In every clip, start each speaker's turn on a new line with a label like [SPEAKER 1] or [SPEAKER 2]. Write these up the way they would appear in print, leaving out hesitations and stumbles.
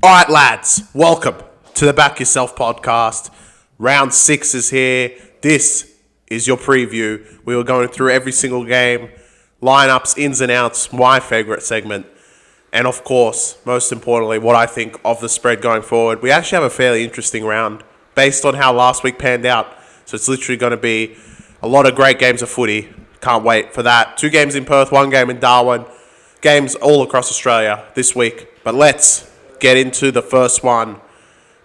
[SPEAKER 1] All right, lads, welcome to the Back Yourself podcast. Round 6 is here. This is your preview. We were going through every single game, lineups, ins and outs, my favourite segment, and of course, most importantly, what I think of the spread going forward. We actually have a fairly interesting round based on how last week panned out. So it's literally going to be a lot of great games of footy. Can't wait for that. 2 games in Perth, 1 game in Darwin. Games all across Australia this week. But let's get into the first one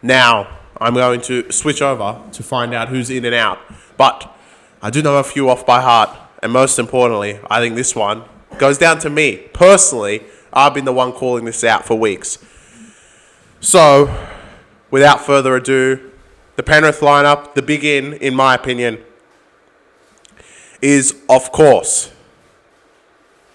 [SPEAKER 1] now. I'm going to switch over to find out who's in and out. But I do know a few off by heart. And most importantly, I think this one goes down to me. Personally, I've been the one calling this out for weeks. So, without further ado, the Penrith lineup, the big in my opinion, is, of course,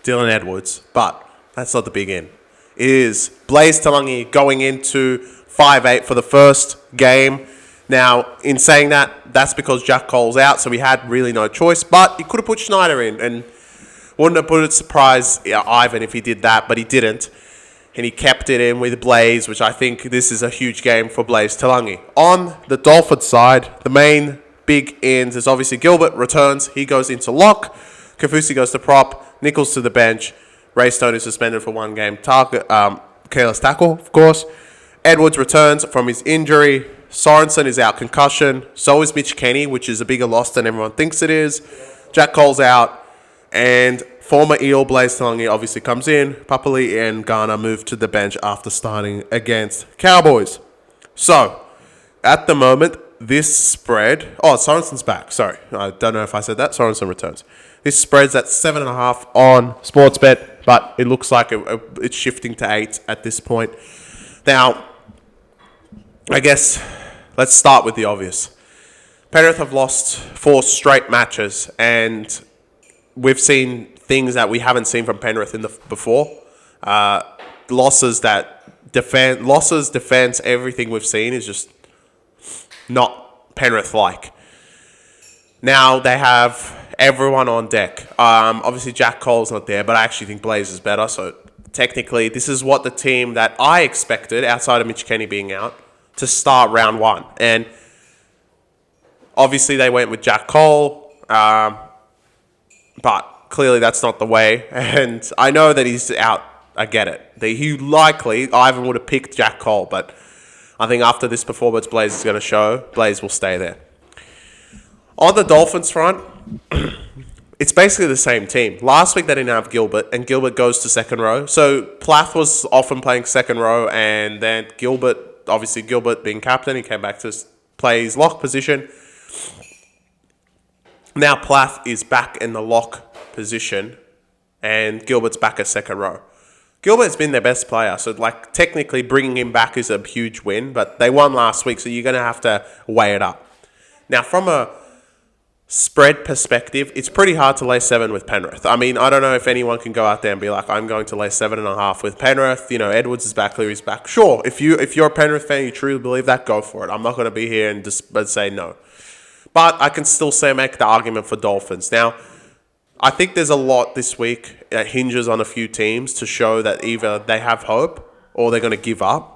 [SPEAKER 1] Dylan Edwards. But that's not the big in. It is Blaze Talangi going into 5'8" for the first game. Now, in saying that, that's because Jack Cole's out, so we had really no choice. But he could have put Schneider in, and wouldn't have put it surprise Ivan if he did that, but he didn't. And he kept it in with Blaze, which I think this is a huge game for Blaze Talangi. On the Dolphins side, the main big ends is obviously Gilbert returns. He goes into lock. Kafusi goes to prop. Nichols to the bench. Ray Stone is suspended for 1 game. Careless tackle, of course. Edwards returns from his injury. Sorensen is out concussion. So is Mitch Kenny, which is a bigger loss than everyone thinks it is. Jack Cole's out. And former Eel Blaze Talangi obviously comes in. Papali and Garner move to the bench after starting against Cowboys. So, at the moment, this spread... Oh, Sorensen's back. Sorry. I don't know if I said that. Sorensen returns. This spread's at 7.5 on Sportsbet, but it looks like it's shifting to 8 at this point. Now, I guess let's start with the obvious. Penrith have lost 4 straight matches, and we've seen things that we haven't seen from Penrith before. Losses, defense, everything we've seen is just not Penrith-like. Now they have everyone on deck. Obviously, Jack Cole's not there, but I actually think Blaze is better. So technically, this is what the team that I expected, outside of Mitch Kenny being out, to start round 1. And obviously, they went with Jack Cole, but clearly that's not the way. And I know that he's out. I get it. Ivan would have picked Jack Cole, but I think after this performance Blaze is going to show, Blaze will stay there. On the Dolphins front, it's basically the same team. Last week they didn't have Gilbert, and Gilbert goes to second row. So Plath was often playing second row, and then Gilbert being captain, he came back to play his lock position. Now Plath is back in the lock position, and Gilbert's back at second row. Gilbert's been their best player, so technically bringing him back is a huge win, but they won last week, so you're going to have to weigh it up. Now, from a spread perspective, it's pretty hard to lay 7 with Penrith. I mean, I don't know if anyone can go out there and be like, I'm going to lay 7.5 with Penrith. You know, Edwards is back, Cleary's back. Sure, if you're a Penrith fan, you truly believe that, go for it. I'm not going to be here and just say no. But I can still make the argument for Dolphins. Now, I think there's a lot this week that hinges on a few teams to show that either they have hope or they're going to give up.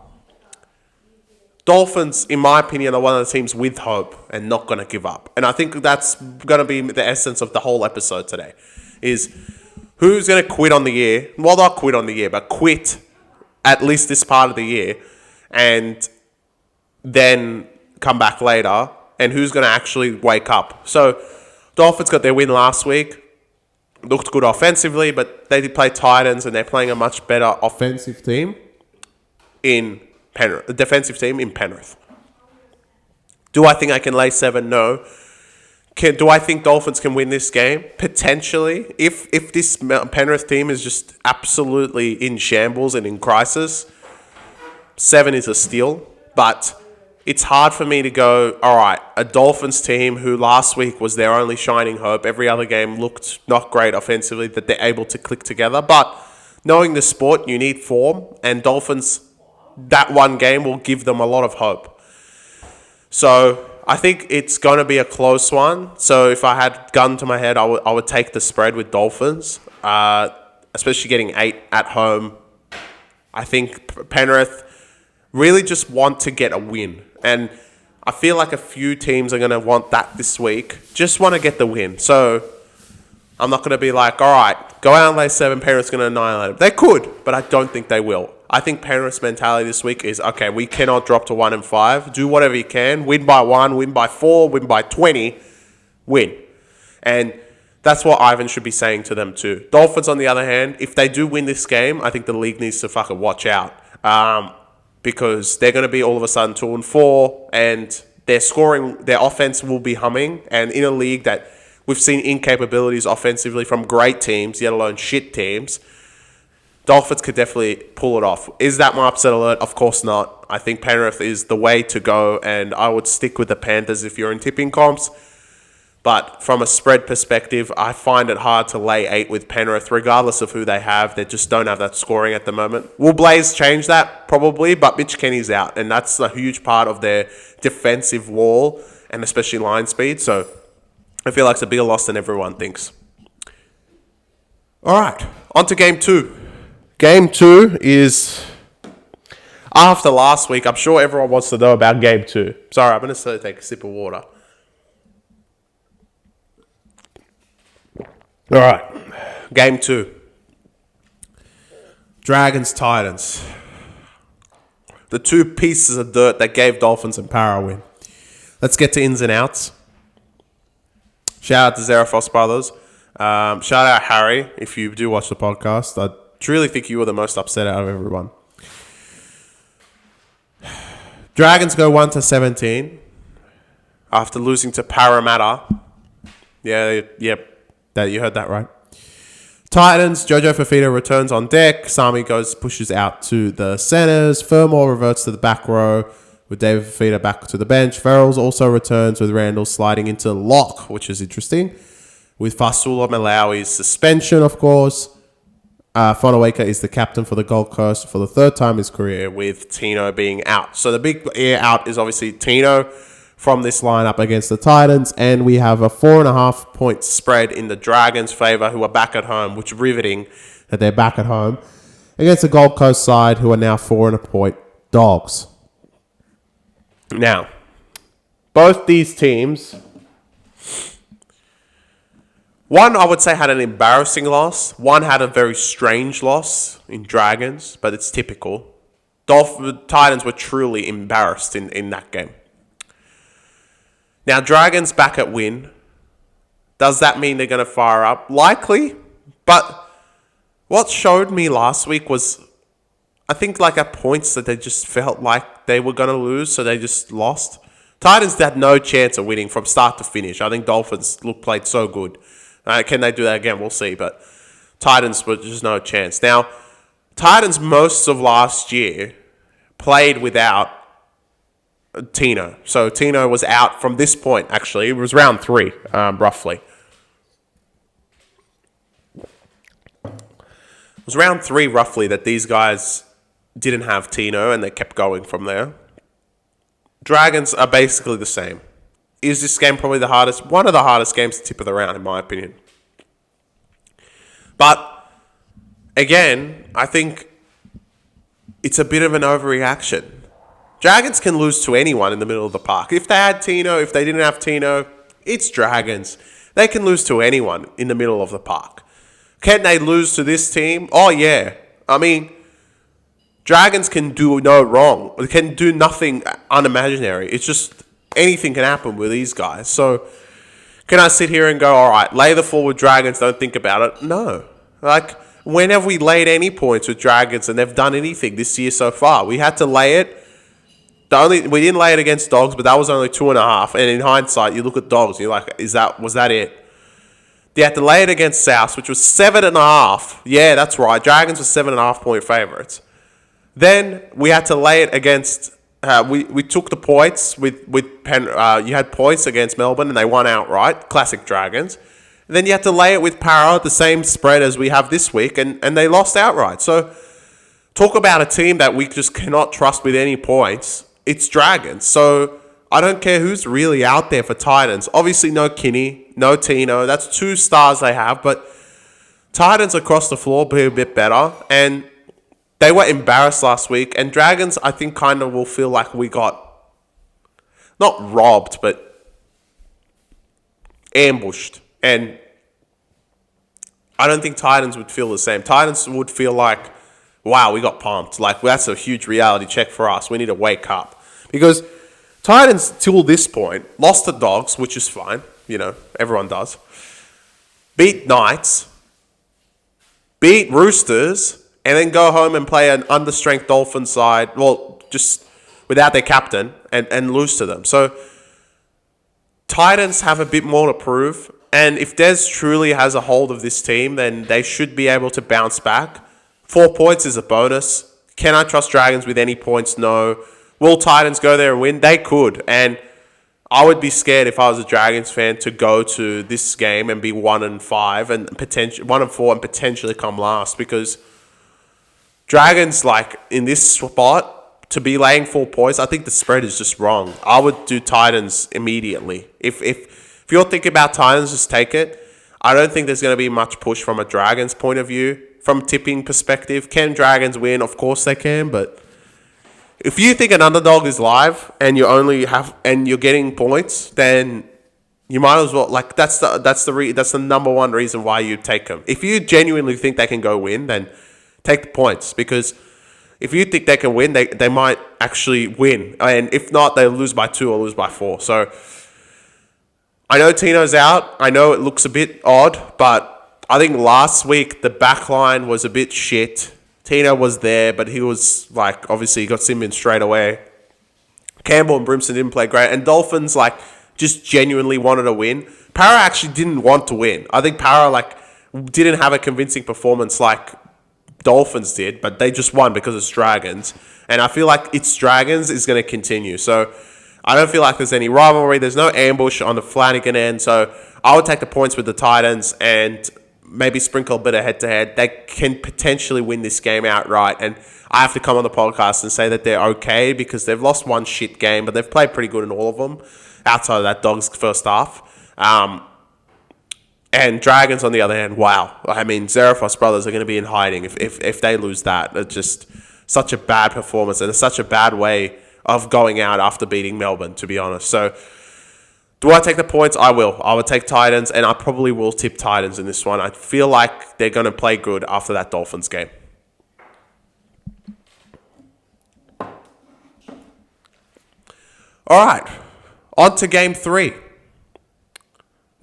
[SPEAKER 1] Dolphins, in my opinion, are one of the teams with hope and not going to give up. And I think that's going to be the essence of the whole episode today, is who's going to quit on the year. Well, not quit on the year, but quit at least this part of the year and then come back later, and who's going to actually wake up. So Dolphins got their win last week. Looked good offensively, but they did play Titans, and they're playing a much better offensive team in Penrith, a defensive team in Penrith. Do I think I can lay 7? No. Do I think Dolphins can win this game? Potentially. If this Penrith team is just absolutely in shambles and in crisis, 7 is a steal. But it's hard for me to go, all right, a Dolphins team who last week was their only shining hope, every other game looked not great offensively, that they're able to click together. But knowing the sport, you need form, and Dolphins, that one game will give them a lot of hope. So I think it's going to be a close one. So if I had gun to my head, I would take the spread with Dolphins, especially getting 8 at home. I think Penrith, really just want to get a win. And I feel like a few teams are going to want that this week. Just want to get the win. So I'm not going to be like, all right, go out and lay 7, Penrith's going to annihilate them. They could, but I don't think they will. I think Penrith's mentality this week is, okay, we cannot drop to 1 and 5. Do whatever you can. Win by 1, win by 4, win by 20. Win. And that's what Ivan should be saying to them too. Dolphins, on the other hand, if they do win this game, I think the league needs to fucking watch out. Because they're going to be all of a sudden 2 and 4, and their offense will be humming. And in a league that we've seen incapabilities offensively from great teams, yet alone shit teams, Dolphins could definitely pull it off. Is that my upset alert? Of course not. I think Penrith is the way to go, and I would stick with the Panthers if you're in tipping comps. But from a spread perspective, I find it hard to lay 8 with Penrith, regardless of who they have. They just don't have that scoring at the moment. Will Blaze change that? Probably, but Mitch Kenny's out, and that's a huge part of their defensive wall, and especially line speed. So I feel like it's a bigger loss than everyone thinks. All right, on to Game 2. Game 2 is after last week. I'm sure everyone wants to know about Game 2. Sorry, I'm going to take a sip of water. All right, Game 2. Dragons, Titans. The 2 pieces of dirt that gave Dolphins and Para a win. Let's get to ins and outs. Shout out to Zerafos Brothers. Shout out Harry, if you do watch the podcast. I truly think you were the most upset out of everyone. Dragons go 1-17 after losing to Parramatta. Yep. That you heard that right. Titans, Jojo Fafita returns on deck. Sami pushes out to the centers. Furmore reverts to the back row with David Fafita back to the bench. Verrills also returns with Randall sliding into lock, which is interesting. With Fasula Malawi's suspension, of course. Fonaweka is the captain for the Gold Coast for the 3rd time in his career, with Tino being out. So the big out is obviously Tino from this lineup against the Titans, and we have a 4.5 point spread in the Dragons' favour, who are back at home, which is riveting that they're back at home, against the Gold Coast side, who are now 4.5 point dogs. Now, both these teams, one I would say had an embarrassing loss, one had a very strange loss in Dragons, but it's typical. Titans were truly embarrassed in that game. Now, Dragons back at win. Does that mean they're going to fire up? Likely. But what showed me last week was, I think, like at points that they just felt like they were going to lose, so they just lost. Titans had no chance of winning from start to finish. I think Dolphins played so good. Can they do that again? We'll see. But Titans were just no chance. Now, Titans most of last year played without Tino. So Tino was out from this point, actually. It was round 3, roughly. It was round 3, roughly, that these guys didn't have Tino, and they kept going from there. Dragons are basically the same. Is this game probably one of the hardest games to tip of the round, in my opinion? But, again, I think it's a bit of an overreaction. Dragons can lose to anyone in the middle of the park. If they had Tino, if they didn't have Tino, it's Dragons. They can lose to anyone in the middle of the park. Can they lose to this team? Oh, yeah. I mean, Dragons can do no wrong. They can do nothing unimaginary. It's just anything can happen with these guys. So, can I sit here and go, all right, lay the forward Dragons, don't think about it? No. Like, when have we laid any points with Dragons and they've done anything this year so far? We had to lay it. We didn't lay it against Dogs, but that was only 2.5. And in hindsight, you look at Dogs, and you're like, was that it? You had to lay it against South, which was 7.5. Yeah, that's right. Dragons were 7.5 point favourites. Then we had to lay it against. We took the points with you had points against Melbourne, and they won outright. Classic Dragons. And then you had to lay it with Para, the same spread as we have this week, and they lost outright. So talk about a team that we just cannot trust with any points. It's Dragons. So I don't care who's really out there for Titans. Obviously, no Kinney, no Tino. That's 2 stars they have. But Titans across the floor be a bit better. And They were embarrassed last week, and Dragons, I think, kind of will feel like we got not robbed, but ambushed. And I don't think Titans would feel the same. Titans would feel like, wow, we got pumped. Like, that's a huge reality check for us. We need to wake up. Because Titans, till this point, lost to Dogs, which is fine. You know, everyone does. Beat Knights. Beat Roosters. And then go home and play an understrength Dolphins side. Well, just without their captain. And lose to them. So, Titans have a bit more to prove. And if Des truly has a hold of this team, then they should be able to bounce back. 4 points is a bonus. Can I trust Dragons with any points? No. Will Titans go there and win? They could. And I would be scared if I was a Dragons fan to go to this game and be 1-5 and potentially 1-4 and potentially come last, because Dragons, like, in this spot, to be laying 4 points, I think the spread is just wrong. I would do Titans immediately. If you're thinking about Titans, just take it. I don't think there's going to be much push from a Dragons point of view. From tipping perspective, can Dragons win? Of course they can, but if you think an underdog is live and you're getting points, then you might as well, like, that's the number one reason why you take them. If you genuinely think they can go win, then take the points, because if you think they can win, they might actually win, and if not, they'll lose by 2 or lose by 4. So I know Tino's out. I know it looks a bit odd, but I think last week the back line was a bit shit. Tino was there, but he was, like, obviously he got Simmons straight away. Campbell and Brimson didn't play great. And Dolphins, like, just genuinely wanted to win. Para actually didn't want to win. I think Para, like, didn't have a convincing performance like Dolphins did, but they just won because it's Dragons. And I feel like it's Dragons is going to continue. So I don't feel like there's any rivalry. There's no ambush on the Flanagan end. So I would take the points with the Titans and maybe sprinkle a bit of head-to-head. They can potentially win this game outright. And I have to come on the podcast and say that they're okay, because they've lost one shit game, but they've played pretty good in all of them, outside of that Dogs first half. And Dragons, on the other hand, wow. I mean, Zarafos brothers are going to be in hiding if they lose that. It's just such a bad performance, and it's such a bad way of going out after beating Melbourne, to be honest. So, do I take the points? I will. I would take Titans, and I probably will tip Titans in this one. I feel like they're going to play good after that Dolphins game. All right, on to game 3.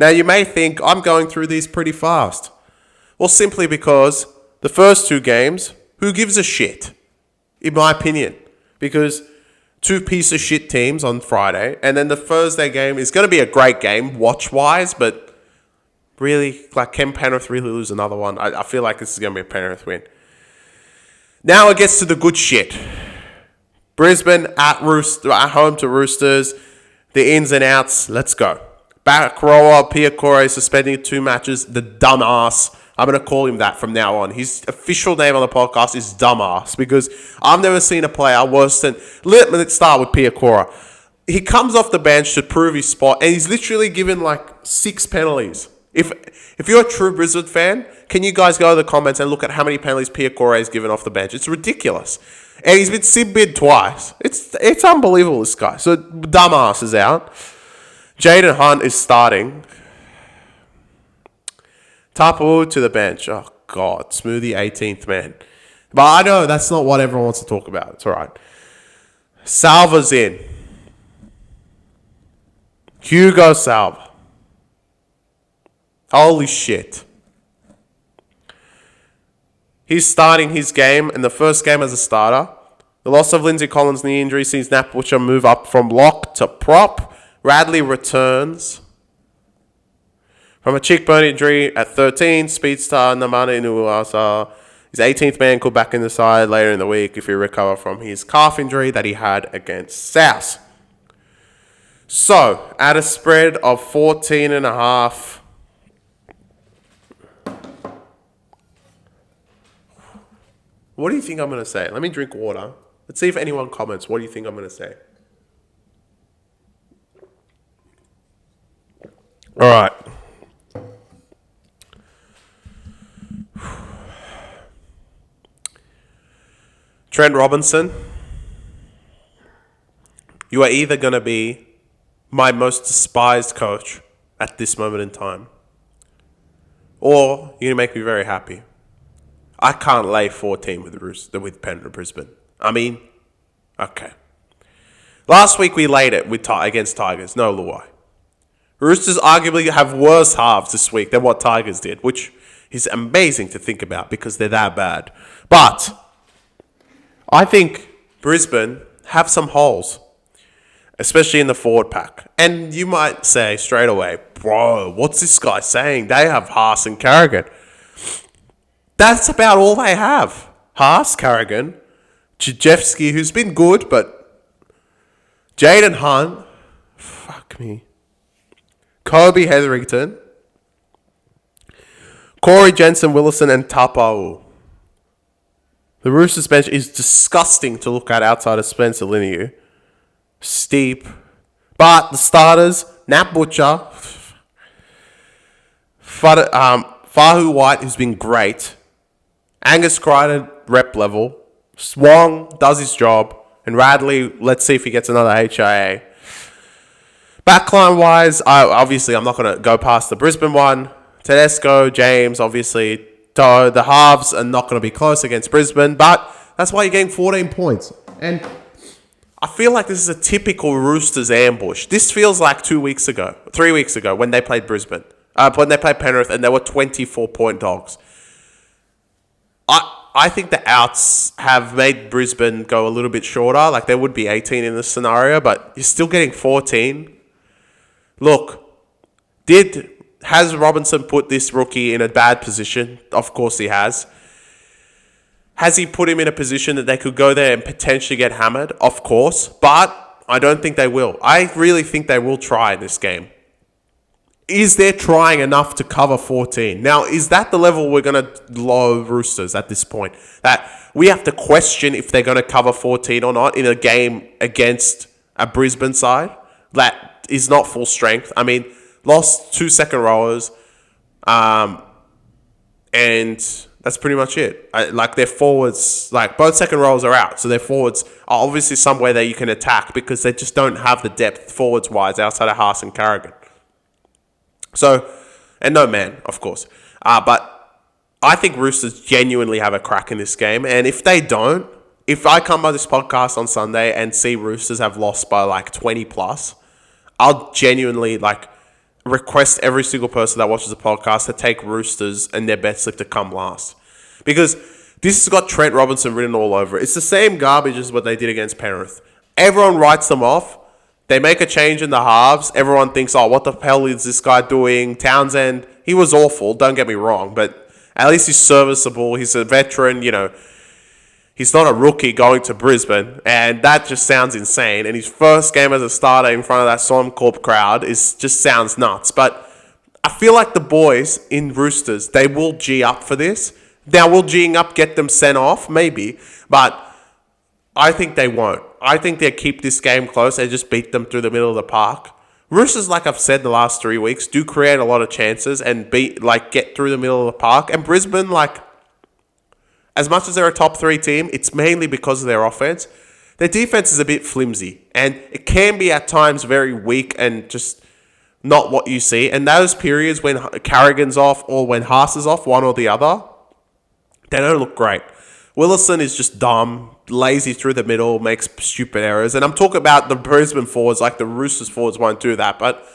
[SPEAKER 1] Now, you may think I'm going through these pretty fast. Well, simply because the first 2 games, who gives a shit? In my opinion. Because 2 piece of shit teams on Friday, and then the Thursday game is going to be a great game watch-wise, but really, like, can Penrith really lose another one? I feel like this is going to be a Penrith win. Now it gets to the good shit. Brisbane at home to Roosters. The ins and outs. Let's go. Rowa, Piakore suspending 2 matches. The dumbass. I'm going to call him that from now on. His official name on the podcast is Dumbass, because I've never seen a player worse than... Let's start with Piakora. He comes off the bench to prove his spot, and he's literally given, like, 6 penalties. If you're a true Brisbane fan, can you guys go to the comments and look at how many penalties Piakore has given off the bench? It's ridiculous. And he's been sin-bid twice. It's unbelievable, this guy. So, Dumbass is out. Jaden Hunt is starting. Tapu to the bench. Oh, God. Smoothie 18th man. But I know that's not what everyone wants to talk about. It's all right. Salva's in. Hugo Salva. Holy shit. He's starting his game in the first game as a starter. The loss of Lindsay Collins' knee injury sees Nat Butcher move up from lock to prop. Radley returns from a cheekbone injury at 13. Speedstar Namane Inuasa. His 18th man could back in the side later in the week if he recover from his calf injury that he had against South. So, at a spread of 14.5. What do you think I'm going to say? Let me drink water. Let's see if anyone comments. What do you think I'm going to say? All right. Trent Robinson, you are either going to be my most despised coach at this moment in time, or you're going to make me very happy. I can't lay 14 with Penrith Brisbane. I mean, okay. Last week we laid it against Tigers, no lie. Roosters arguably have worse halves this week than what Tigers did, which is amazing to think about because they're that bad. But I think Brisbane have some holes, especially in the forward pack. And you might say straight away, bro, what's this guy saying? They have Haas and Carrigan. That's about all they have. Haas, Carrigan, Jajewski, who's been good, but Jaden Hunt, fuck me, Kobe Hetherington, Corey Jensen, Willison, and Tapau. The Roosters bench is disgusting to look at outside of Spencer Liniu. Steep. But the starters, Nat Butcher, Fahu White, who's been great, Angus Crichton, rep level, Swong does his job, and Radley, let's see if he gets another HIA. Backline-wise, I'm not going to go past the Brisbane one. Tedesco, James, obviously. The halves are not going to be close against Brisbane, but that's why you're getting 14 points. And I feel like this is a typical Roosters ambush. This feels like 3 weeks ago, when they played Brisbane. When they played Penrith, and they were 24-point dogs. I think the outs have made Brisbane go a little bit shorter. Like, there would be 18 in this scenario, but you're still getting 14. Look, has Robinson put this rookie in a bad position? Of course he has. Has he put him in a position that they could go there and potentially get hammered? Of course. But I don't think they will. I really think they will try in this game. Is there trying enough to cover 14? Now, is that the level we're going to low Roosters at this point? That we have to question if they're going to cover 14 or not in a game against a Brisbane side that is not full strength. I mean, lost 2 second rowers, and that's pretty much it. Their forwards, both second rowers are out, so their forwards are obviously somewhere that you can attack because they just don't have the depth forwards-wise outside of Haas and Carrigan. So, and no man, of course. But I think Roosters genuinely have a crack in this game, and if they don't, if I come by this podcast on Sunday and see Roosters have lost by 20 plus, I'll genuinely request every single person that watches the podcast to take Roosters and their bet slip to come last. Because this has got Trent Robinson written all over it. It's the same garbage as what they did against Penrith. Everyone writes them off. They make a change in the halves. Everyone thinks, oh, what the hell is this guy doing? Townsend, he was awful, don't get me wrong, but at least he's serviceable. He's a veteran, He's not a rookie going to Brisbane, and that just sounds insane. And his first game as a starter in front of that Suncorp crowd just sounds nuts. But I feel like the boys in Roosters, they will G up for this. Now, will G'ing up get them sent off? Maybe. But I think they won't. I think they'll keep this game close. They just beat them through the middle of the park. Roosters, like I've said the last 3 weeks, do create a lot of chances and get through the middle of the park. And Brisbane, as much as they're a top 3 team, it's mainly because of their offense. Their defense is a bit flimsy, and it can be at times very weak and just not what you see. And those periods when Carrigan's off or when Haas is off, one or the other, they don't look great. Willison is just dumb, lazy through the middle, makes stupid errors. And I'm talking about the Brisbane forwards, the Roosters forwards won't do that. But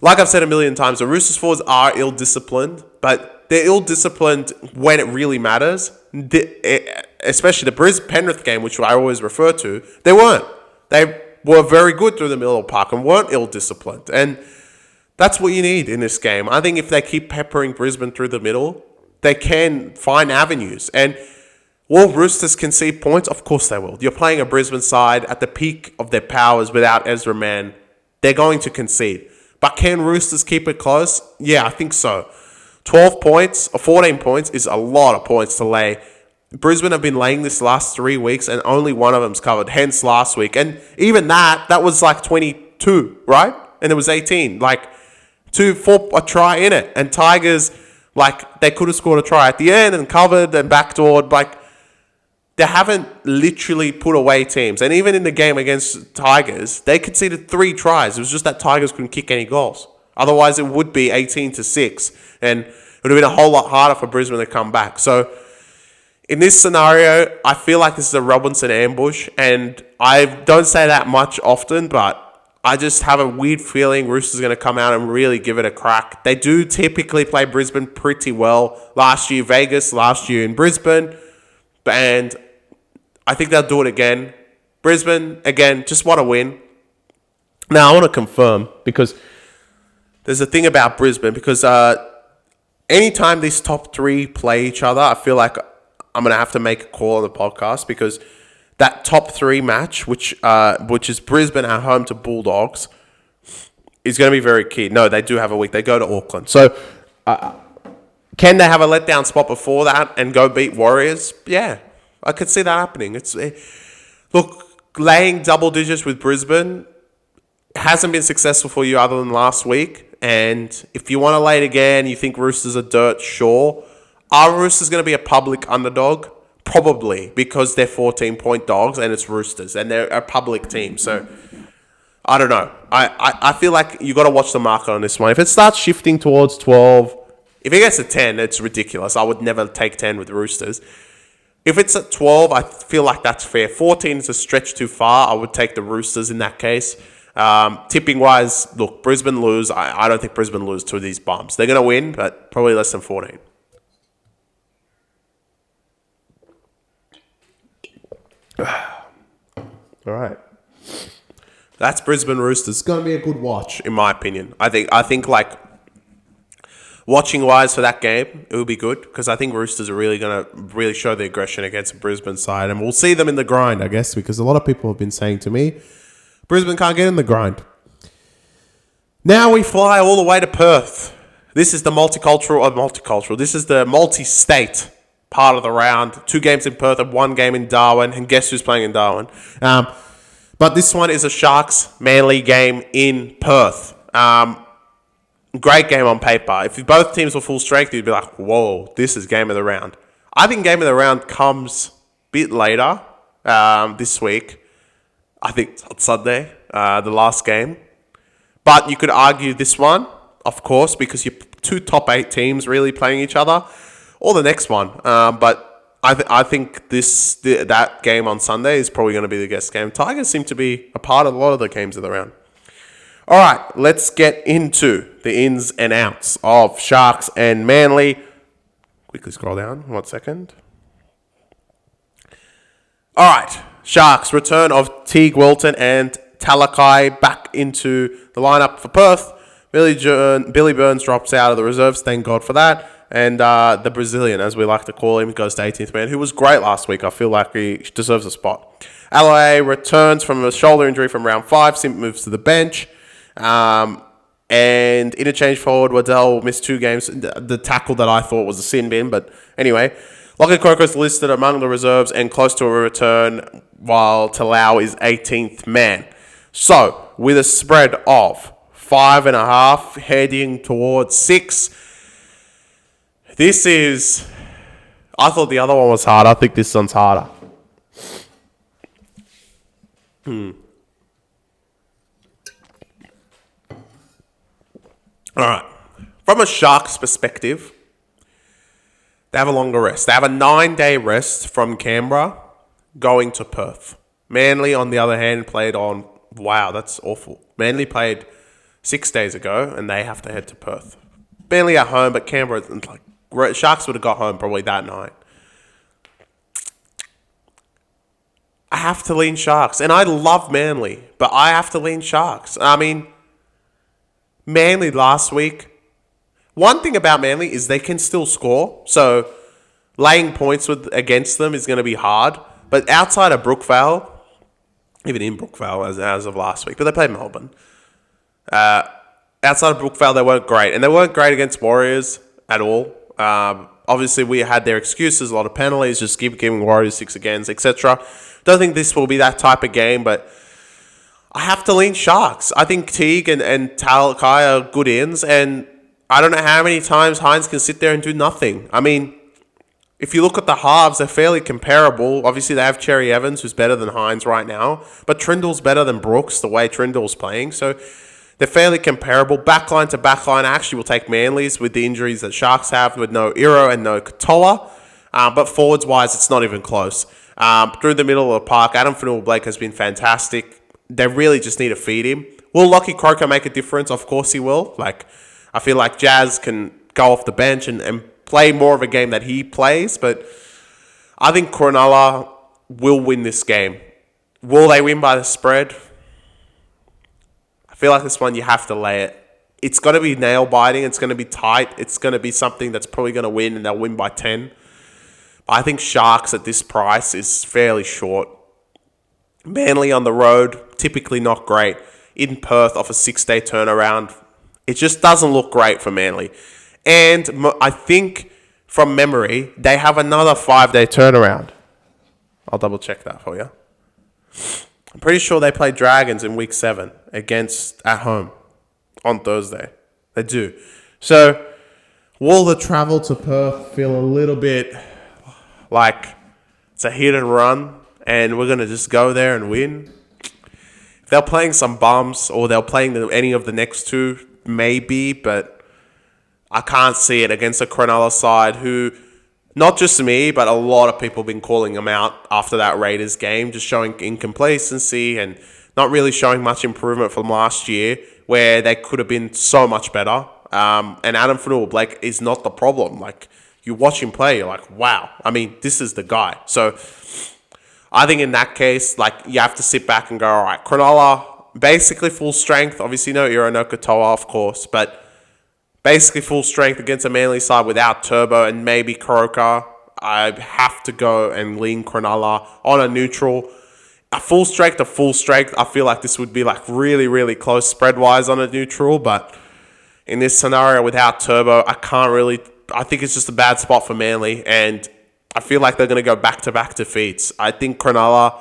[SPEAKER 1] like I've said a million times, the Roosters forwards are ill-disciplined, but they're ill-disciplined when it really matters, especially the Penrith game, which I always refer to. They weren't. They were very good through the middle of the park and weren't ill-disciplined. And that's what you need in this game. I think if they keep peppering Brisbane through the middle, they can find avenues. And will Roosters concede points? Of course they will. You're playing a Brisbane side at the peak of their powers without Ezra Mann. They're going to concede. But can Roosters keep it close? Yeah, I think so. 12 points or 14 points is a lot of points to lay. Brisbane have been laying this last 3 weeks and only one of them's covered, hence last week. And even that was 22, right? And it was 18. 2-4 a try in it. And Tigers, they could have scored a try at the end and covered and backdoored. they haven't literally put away teams. And even in the game against Tigers, they conceded 3 tries. It was just that Tigers couldn't kick any goals. Otherwise, it would be 18-6. And it would have been a whole lot harder for Brisbane to come back. So, in this scenario, I feel like this is a Robinson ambush. And I don't say that much often, but I just have a weird feeling Roosters going to come out and really give it a crack. They do typically play Brisbane pretty well. Last year, Vegas. Last year in Brisbane. And I think they'll do it again. Brisbane, again, just want to win. Now, I want to confirm, because there's a thing about Brisbane, because anytime these top 3 play each other, I feel like I'm going to have to make a call on the podcast, because that top 3 match, which is Brisbane at home to Bulldogs, is going to be very key. No, they do have a week. They go to Auckland. So, can they have a letdown spot before that and go beat Warriors? Yeah, I could see that happening. Look, laying double digits with Brisbane hasn't been successful for you other than last week. And if you want to lay it again, you think Roosters are dirt, sure. Are Roosters going to be a public underdog? Probably, because they're 14-point dogs and it's Roosters and they're a public team. So, I don't know. I feel like you got to watch the market on this one. If it starts shifting towards 12, if it gets to 10, it's ridiculous. I would never take 10 with Roosters. If it's at 12, I feel like that's fair. 14 is a stretch too far. I would take the Roosters in that case. Tipping-wise, look, Brisbane lose. I don't think Brisbane lose to these bumps. They're going to win, but probably less than 14. All right. That's Brisbane Roosters. It's going to be a good watch, in my opinion. I think like, watching-wise for that game, it will be good, because I think Roosters are really going to show the aggression against the Brisbane side, and we'll see them in the grind, I guess, because a lot of people have been saying to me, Brisbane can't get in the grind. Now we fly all the way to Perth. This is the multicultural. This is the multi-state part of the round. 2 games in Perth and 1 game in Darwin, and guess who's playing in Darwin? But this one is a Sharks-Manly game in Perth. Great game on paper. If both teams were full strength, you'd be like, whoa, this is game of the round. I think game of the round comes a bit later this week. I think it's on Sunday, the last game. But you could argue this one, of course, because you're 2 top 8 teams really playing each other, or the next one. But I think that game on Sunday is probably going to be the guest game. Tigers seem to be a part of a lot of the games of the round. All right, let's get into the ins and outs of Sharks and Manly. Quickly scroll down, 1 second. All right, Sharks, return of Teague Wilton and Talakai back into the lineup for Perth. Billy Burns drops out of the reserves, thank God for that. And the Brazilian, as we like to call him, goes to 18th man, who was great last week. I feel like he deserves a spot. LA returns from a shoulder injury from round 5. Simp moves to the bench. And interchange forward, Waddell missed 2 games. The tackle that I thought was a sin bin, but anyway. Lockie Croker's listed among the reserves and close to a return, while Talau is 18th man. So, with a spread of 5.5 heading towards 6, this is... I thought the other one was hard. I think this one's harder. All right. From a Sharks perspective, they have a longer rest. They have a 9-day rest from Canberra going to Perth. Manly, on the other hand, played on... Wow, that's awful. Manly played 6 days ago, and they have to head to Perth. Manly at home, but Canberra... Sharks would have got home probably that night. I have to lean Sharks. And I love Manly, but I have to lean Sharks. I mean... Manly last week, one thing about Manly is they can still score. So laying points against them is going to be hard. But outside of Brookvale, even in Brookvale as of last week, but they played Melbourne. Outside of Brookvale, they weren't great. And they weren't great against Warriors at all. Obviously, we had their excuses, a lot of penalties, just giving Warriors 6 against, etc. Don't think this will be that type of game, but I have to lean Sharks. I think Teague and Talakai are good ends, and I don't know how many times Hines can sit there and do nothing. I mean, if you look at the halves, they're fairly comparable. Obviously, they have Cherry Evans, who's better than Hines right now. But Trindle's better than Brooks, the way Trindle's playing. So they're fairly comparable. Backline to backline, I actually will take Manly's with the injuries that Sharks have with no Iro and no Katoa. But forwards-wise, it's not even close. Through the middle of the park, Adam Fanua-Blake has been fantastic. They really just need to feed him. Will Lockie Croker make a difference? Of course he will. I feel like Jazz can go off the bench and play more of a game that he plays, but I think Cronulla will win this game. Will they win by the spread? I feel like this one you have to lay it. It's going to be nail-biting. It's going to be tight. It's going to be something that's probably going to win, and they'll win by 10. I think Sharks at this price is fairly short. Manly on the road, typically not great. In Perth off a 6-day turnaround, it just doesn't look great for Manly. And I think, from memory, they have another 5-day turnaround. I'll double check that for you. I'm pretty sure they play Dragons in week 7 at home on Thursday. They do. So, will the travel to Perth feel a little bit like it's a hit and run and we're going to just go there and win? If they're playing some bums or they're playing any of the next two, maybe, but I can't see it against a Cronulla side who, not just me, but a lot of people have been calling them out after that Raiders game, just showing incomplacency and not really showing much improvement from last year where they could have been so much better. And Adam Fanua-Blake is not the problem. You watch him play, you're like, wow. I mean, this is the guy. So I think in that case, you have to sit back and go, all right, Cronulla, basically full strength. Obviously, no Iro, no Katoa, of course, but basically full strength against a Manly side without Turbo and maybe Croker. I have to go and lean Cronulla on a neutral. A full strength. I feel like this would be really, really close spread-wise on a neutral, but in this scenario without Turbo, I think it's just a bad spot for Manly, and I feel like they're going to go back-to-back defeats. I think Cronulla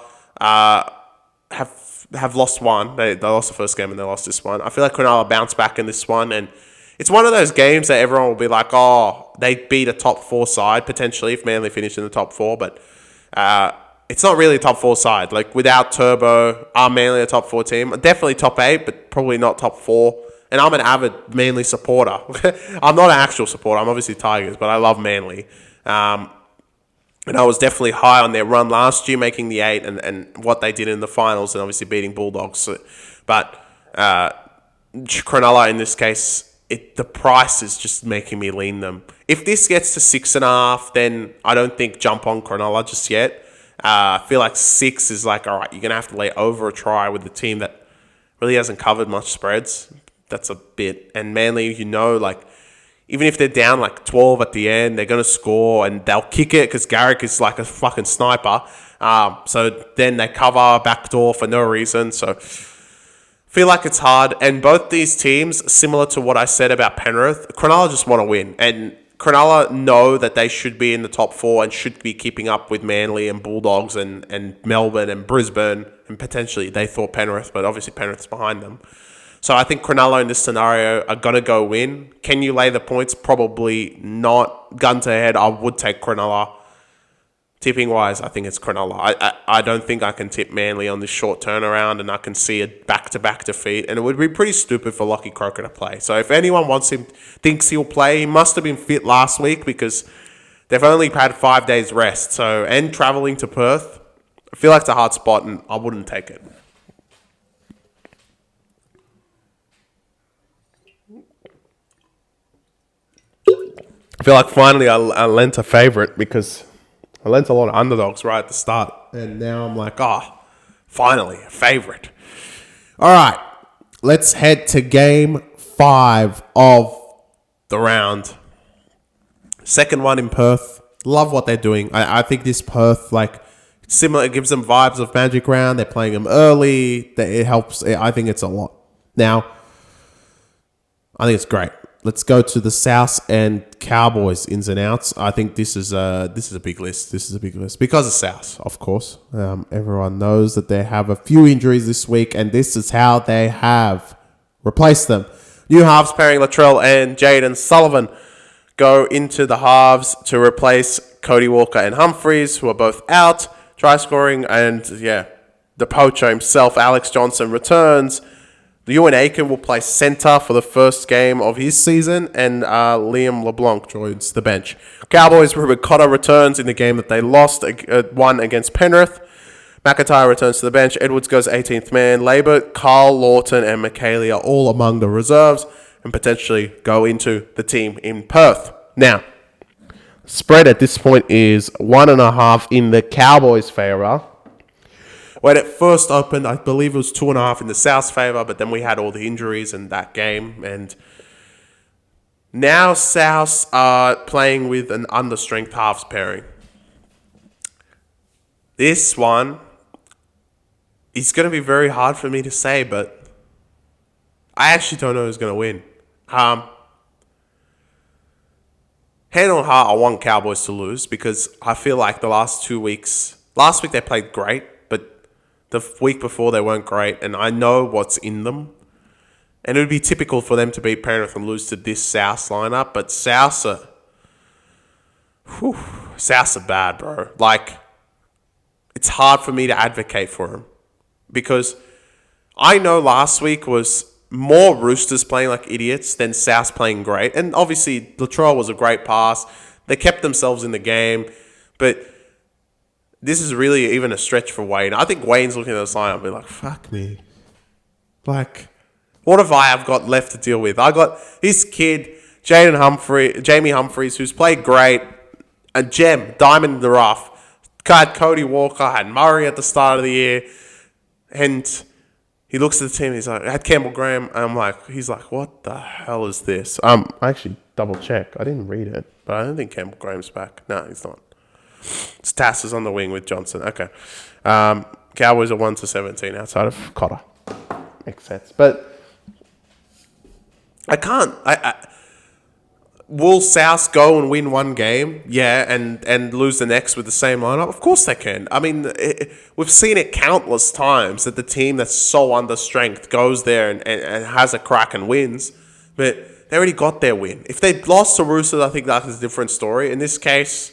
[SPEAKER 1] have lost one. They lost the first game and they lost this one. I feel like Cronulla bounce back in this one, and it's one of those games that everyone will be like, oh, they beat a top 4 side, potentially, if Manly finish in the top 4, but it's not really a top 4 side. Without Turbo, are Manly a top 4 team? Definitely top 8, but probably not top 4. And I'm an avid Manly supporter. I'm not an actual supporter. I'm obviously Tigers, but I love Manly. And I was definitely high on their run last year, making the 8, and what they did in the finals, and obviously beating Bulldogs. But Cronulla, in this case, the price is just making me lean them. If this gets to 6.5, then I don't think jump on Cronulla just yet. I feel like 6 is all right, you're going to have to lay over a try with the team that really hasn't covered much spreads. That's a bit. And Manly, even if they're down 12 at the end, they're going to score and they'll kick it because Garrick is a fucking sniper. So then they cover backdoor for no reason. So feel like it's hard. And both these teams, similar to what I said about Penrith, Cronulla just want to win. And Cronulla know that they should be in the top 4 and should be keeping up with Manly and Bulldogs and Melbourne and Brisbane. And potentially they thought Penrith, but obviously Penrith's behind them. So I think Cronulla in this scenario are going to go win. Can you lay the points? Probably not. Gun to head, I would take Cronulla. Tipping-wise, I think it's Cronulla. I don't think I can tip Manly on this short turnaround, and I can see a back-to-back defeat. And it would be pretty stupid for Lockie Croker to play. So if anyone thinks he'll play, he must have been fit last week because they've only had 5 days rest. And travelling to Perth, I feel like it's a hard spot, and I wouldn't take it. I feel like finally I lent a favourite because I lent a lot of underdogs right at the start. And now I'm finally, a favourite. All right, let's head to game 5 of the round. Second one in Perth. Love what they're doing. I think this Perth, similar, it gives them vibes of Magic Round. They're playing them early. It helps. I think it's a lot. Now, I think it's great. Let's go to the South and Cowboys ins and outs. I think this is a big list. This is a big list because of South, of course. Everyone knows that they have a few injuries this week, and this is how they have replaced them. New halves pairing Latrell and Jaden Sullivan go into the halves to replace Cody Walker and Humphreys, who are both out, try scoring, and the poacher himself, Alex Johnson, returns. Ewan Aiken will play centre for the first game of his season, and Liam LeBlanc joins the bench. Cowboys, Ruben Cotter returns in the game that they lost, won against Penrith. McIntyre returns to the bench. Edwards goes 18th man. Labert, Carl Lawton, and McKaylee are all among the reserves and potentially go into the team in Perth. Now, spread at this point is 1.5 in the Cowboys' favour. When it first opened, I believe it was 2.5 in the South's favour, but then we had all the injuries in that game. And now South are playing with an understrength halves pairing. This one is going to be very hard for me to say, but I actually don't know who's going to win. Hand on heart, I want Cowboys to lose because I feel like the last 2 weeks... Last week they played great, but the week before they weren't great, and I know what's in them. And it would be typical for them to beat Penrith and lose to this South lineup, but South are bad, bro. Like, it's hard for me to advocate for them because I know last week was more Roosters playing like idiots than South playing great. And obviously, Latrell was a great pass. They kept themselves in the game. But this is really even a stretch for Wayne. I think Wayne's looking at the sign and be like, fuck me. Like, what have I have got left to deal with? I got this kid, Jamie Humphreys, who's played great. A gem, diamond in the rough. Had Cody Walker, had Murray at the start of the year. And he looks at the team and he's like, I had Campbell Graham. And he's like, what the hell is this? I actually double check. I didn't read it, but I don't think Campbell Graham's back. No, he's not. Stas is on the wing with Johnson. Okay. Cowboys are 1-17 outside of Cotter. Makes sense. But I can't. Will South go and win one game? Yeah, and lose the next with the same lineup? Of course they can. I mean, we've seen it countless times that the team that's so under strength goes there and has a crack and wins. But they already got their win. If they lost to Roosters, I think that's a different story. In this case,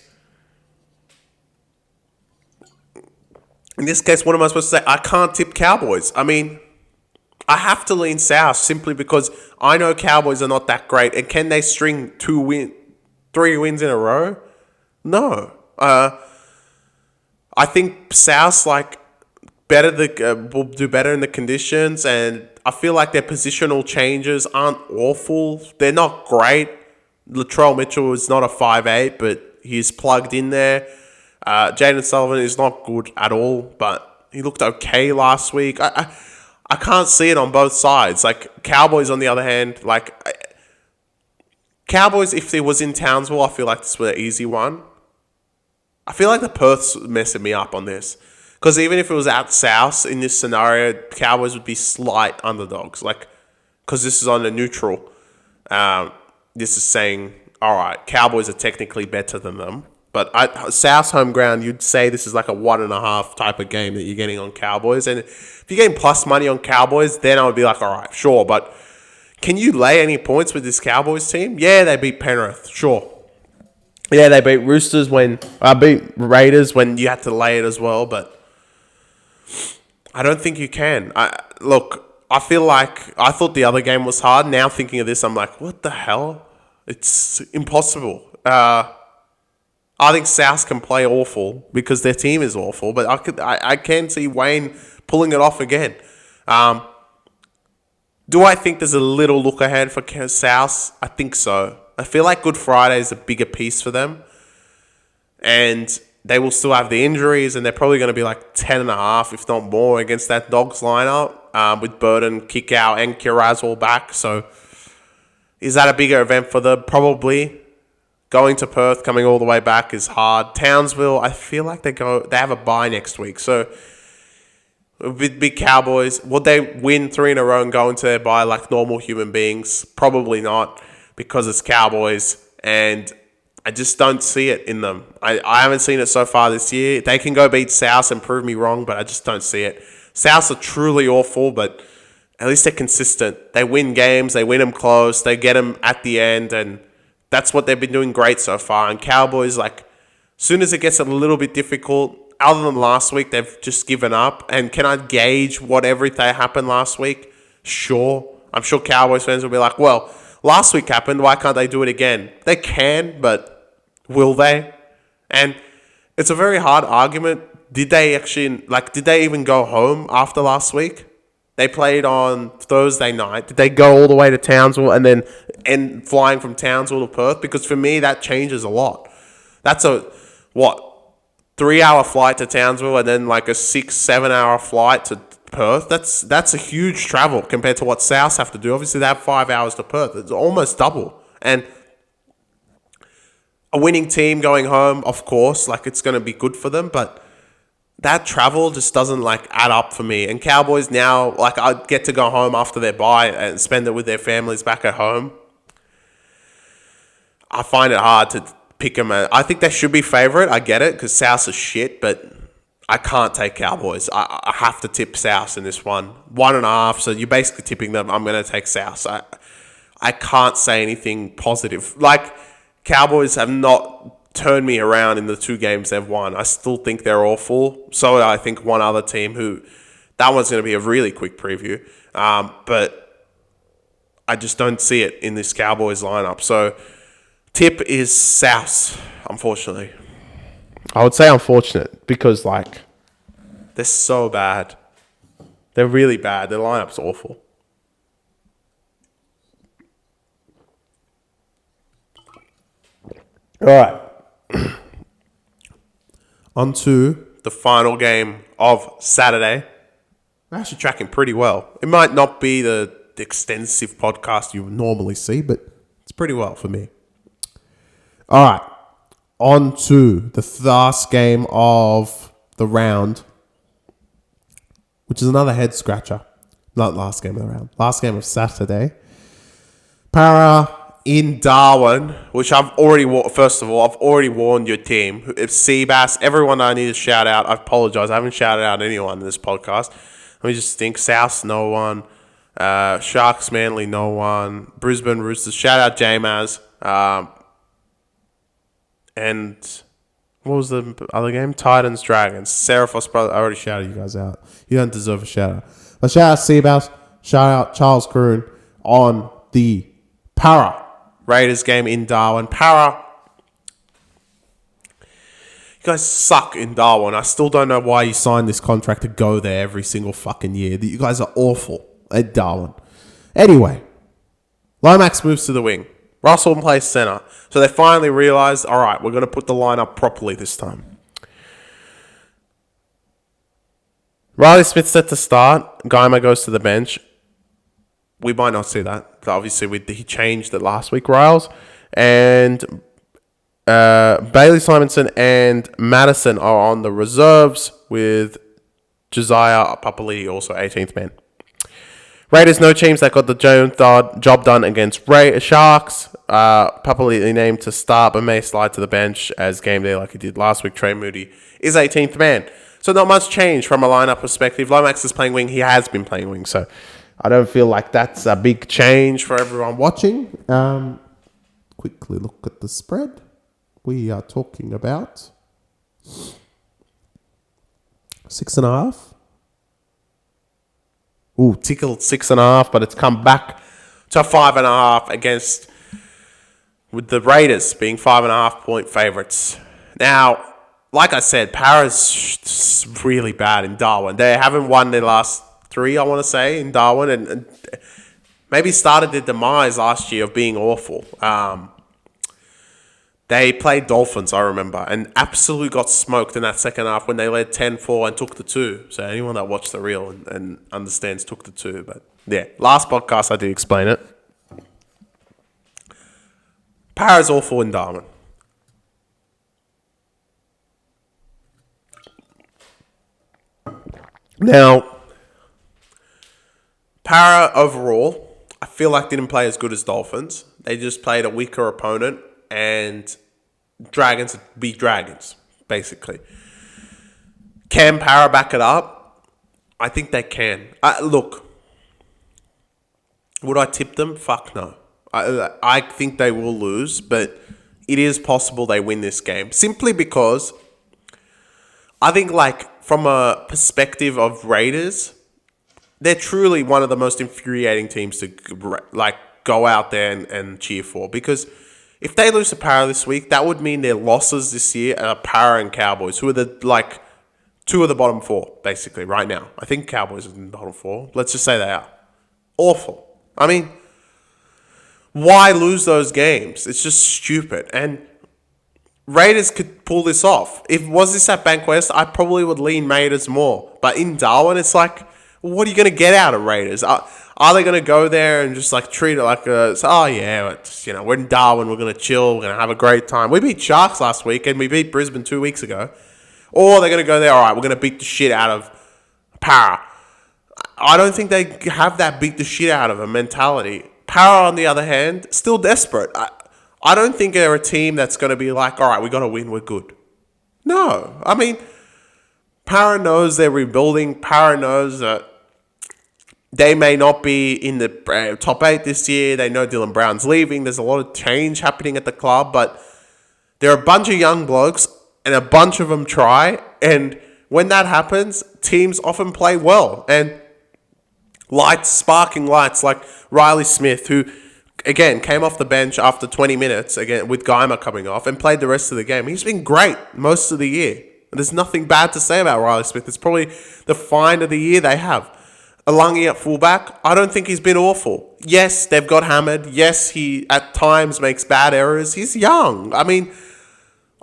[SPEAKER 1] what am I supposed to say? I can't tip Cowboys. I mean, I have to lean South simply because I know Cowboys are not that great. And can they string 3 wins in a row? No. I think South's will do better in the conditions, and I feel like their positional changes aren't awful. They're not great. Latrell Mitchell is not a 5'8", but he's plugged in there. Jaden Sullivan is not good at all, but he looked okay last week. I can't see it on both sides. Like, Cowboys, on the other hand, Cowboys, if it was in Townsville, I feel like this was an easy one. I feel like the Perth's messing me up on this. Because even if it was at South in this scenario, Cowboys would be slight underdogs. Because this is on a neutral. This is saying, all right, Cowboys are technically better than them. But South's home ground, you'd say this is like a 1.5 type of game that you're getting on Cowboys. And if you're getting plus money on Cowboys, then I would be like, all right, sure. But can you lay any points with this Cowboys team? Yeah, they beat Penrith, sure. Yeah, they beat Roosters beat Raiders when you had to lay it as well. But I don't think you can. I feel like I thought the other game was hard. Now thinking of this, I'm like, what the hell? It's impossible. I think South can play awful because their team is awful, but I can see Wayne pulling it off again. Do I think there's a little look ahead for South? I think so. I feel like Good Friday is a bigger piece for them, and they will still have the injuries, and they're probably going to be like 10.5, if not more, against that Dogs lineup with Burton, Kickout, and Kiraz all back. So is that a bigger event for them? Probably. Going to Perth, coming all the way back is hard. Townsville, I feel like they have a bye next week. So with big Cowboys, would they win 3 in a row and go into their bye like normal human beings? Probably not, because it's Cowboys, and I just don't see it in them. I haven't seen it so far this year. They can go beat South and prove me wrong, but I just don't see it. South are truly awful, but at least they're consistent. They win games, they win them close, they get them at the end, and That's what they've been doing great so far. And Cowboys, like, soon as it gets a little bit difficult, other than last week, they've just given up. And can I gauge what everything happened last week? Sure. I'm sure Cowboys fans will be like, well, last week happened. Why can't they do it again? They can, but will they? And it's a very hard argument. Did they even go home after last week? They played on Thursday night. Did they go all the way to Townsville and then end flying from Townsville to Perth? Because for me, that changes a lot. That's a 3-hour flight to Townsville and then like a 6-7 hour flight to Perth. That's a huge travel compared to what Souths have to do. Obviously, they have 5 hours to Perth. It's almost double. And a winning team going home, of course, like it's going to be good for them, but that travel just doesn't like add up for me. And Cowboys now, like I get to go home after their bye and spend it with their families back at home. I find it hard to pick them. I think they should be favourite. I get it because South is shit, but I can't take Cowboys. I have to tip South in this one. 1.5, so you're basically tipping them. I'm going to take South. I can't say anything positive. Like, Cowboys have not turned me around in the 2 games they've won. I still think they're awful. So I think one other team that one's going to be a really quick preview. But I just don't see it in this Cowboys lineup. So tip is South, unfortunately. I would say unfortunate because, like, they're so bad. They're really bad. Their lineup's awful. All right. On to the final game of Saturday. I'm actually tracking pretty well. It might not be the extensive podcast you normally see, but it's pretty well for me. All right. On to the last game of the round, which is another head scratcher. Not last game of the round. Last game of Saturday. Para in Darwin, which I've already warned your team. If Seabass, everyone I need to shout out, I apologize. I haven't shouted out anyone in this podcast. Let me just think. South, no one. Sharks, Manly, no one. Brisbane, Roosters, shout out J-Maz. And what was the other game? Titans, Dragons. Serapos, brother. I already shouted you guys out. You don't deserve a shout out. But shout out Seabass. Shout out Charles Croon on the Para Raiders game in Darwin. Para, you guys suck in Darwin. I still don't know why you signed this contract to go there every single fucking year. You guys are awful at Darwin. Anyway, Lomax moves to the wing. Russell plays center. So they finally realised, all right, we're going to put the line up properly this time. Riley Smith set to start. Guymer goes to the bench. We might not see that. Obviously, he changed it last week, Riles. And Bailey Simonson and Madison are on the reserves with Josiah Papali'i, also 18th man. Raiders, no teams that got the job done against Sharks. Papali'i named to start, but may slide to the bench as game day like he did last week. Trey Moody is 18th man. So not much change from a lineup perspective. Lomax is playing wing. He has been playing wing, so I don't feel like that's a big change for everyone watching. Quickly look at the spread. We are talking about 6.5. Ooh, tickled 6.5, but it's come back to 5.5 against, with the Raiders being 5.5 point favourites. Now, like I said, Para's really bad in Darwin. They haven't won their last 3, I want to say, in Darwin, and maybe started their demise last year of being awful. They played Dolphins, I remember, and absolutely got smoked in that second half when they led 10-4 and took the 2. So anyone that watched the reel and understands took the 2. But yeah, last podcast I did explain it. Para's awful in Darwin. Now, Para overall, I feel like didn't play as good as Dolphins. They just played a weaker opponent, and Dragons beat Dragons, basically. Can Para back it up? I think they can. Look, would I tip them? Fuck no. I think they will lose, but it is possible they win this game. Simply because I think, like, from a perspective of Raiders, they're truly one of the most infuriating teams to, like, go out there and cheer for. Because if they lose to Para this week, that would mean their losses this year are Para and Cowboys, who are the, like, two of the bottom four, basically, right now. I think Cowboys are in the bottom four. Let's just say they are. Awful. I mean, why lose those games? It's just stupid. And Raiders could pull this off. If was this at Bankwest, I probably would lean Raiders more. But in Darwin, it's like, what are you going to get out of Raiders? Are they going to go there and just like treat it like we're in Darwin, we're going to chill, we're going to have a great time. We beat Sharks last week and we beat Brisbane 2 weeks ago. Or they're going to go there, all right, we're going to beat the shit out of Para. I don't think they have that beat the shit out of them mentality. Para, on the other hand, still desperate. I don't think they're a team that's going to be like, all right, we got to win, we're good. No. I mean, Para knows they're rebuilding. Para knows that they may not be in the top 8 this year. They know Dylan Brown's leaving. There's a lot of change happening at the club, but there are a bunch of young blokes and a bunch of them try. And when that happens, teams often play well. And sparking lights like Riley Smith, who, again, came off the bench after 20 minutes, again, with Geimer coming off, and played the rest of the game. He's been great most of the year. There's nothing bad to say about Riley Smith. It's probably the find of the year they have. Alangi at fullback, I don't think he's been awful. Yes, they've got hammered. Yes, he at times makes bad errors. He's young. I mean,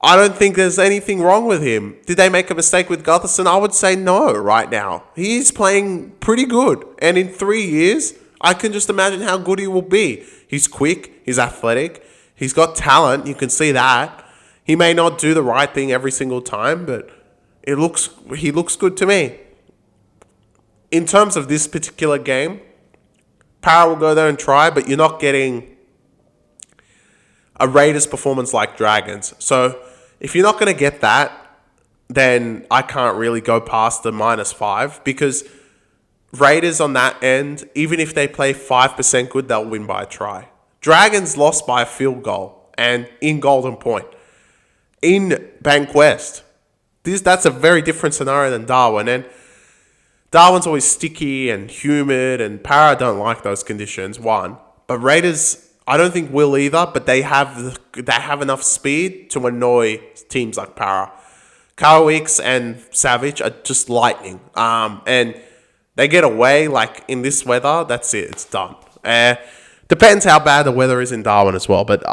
[SPEAKER 1] I don't think there's anything wrong with him. Did they make a mistake with Gutherson? I would say no right now. He's playing pretty good. And in 3 years, I can just imagine how good he will be. He's quick. He's athletic. He's got talent. You can see that. He may not do the right thing every single time, but he looks good to me. In terms of this particular game, Para will go there and try, but you're not getting a Raiders performance like Dragons. So if you're not going to get that, then I can't really go past the -5, because Raiders on that end, even if they play 5% good, they'll win by a try. Dragons lost by a field goal and in Golden Point. In Bankwest. That's a very different scenario than Darwin. And Darwin's always sticky and humid, and Para don't like those conditions, one. But Raiders, I don't think will either, but they have enough speed to annoy teams like Para. Weeks and Savage are just lightning. And they get away, like in this weather, that's it, it's done. Depends how bad the weather is in Darwin as well, but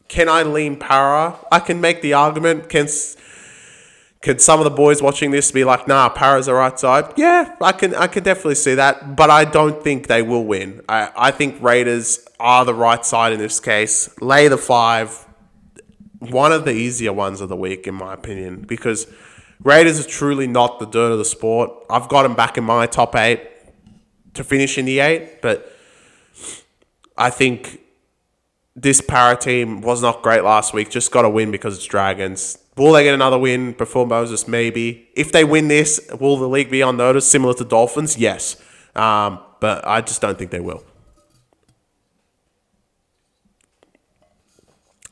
[SPEAKER 1] can I lean Para? I can make the argument. Can some of the boys watching this be like, nah, Para's the right side? Yeah, I can definitely see that, but I don't think they will win. I think Raiders are the right side in this case. Lay the 5. One of the easier ones of the week, in my opinion, because Raiders are truly not the dirt of the sport. I've got them back in my top 8 to finish in the 8, but I think this Para team was not great last week. Just got a win because it's Dragons. Will they get another win before Moses? Maybe. If they win this, will the league be on notice similar to Dolphins? Yes. But I just don't think they will.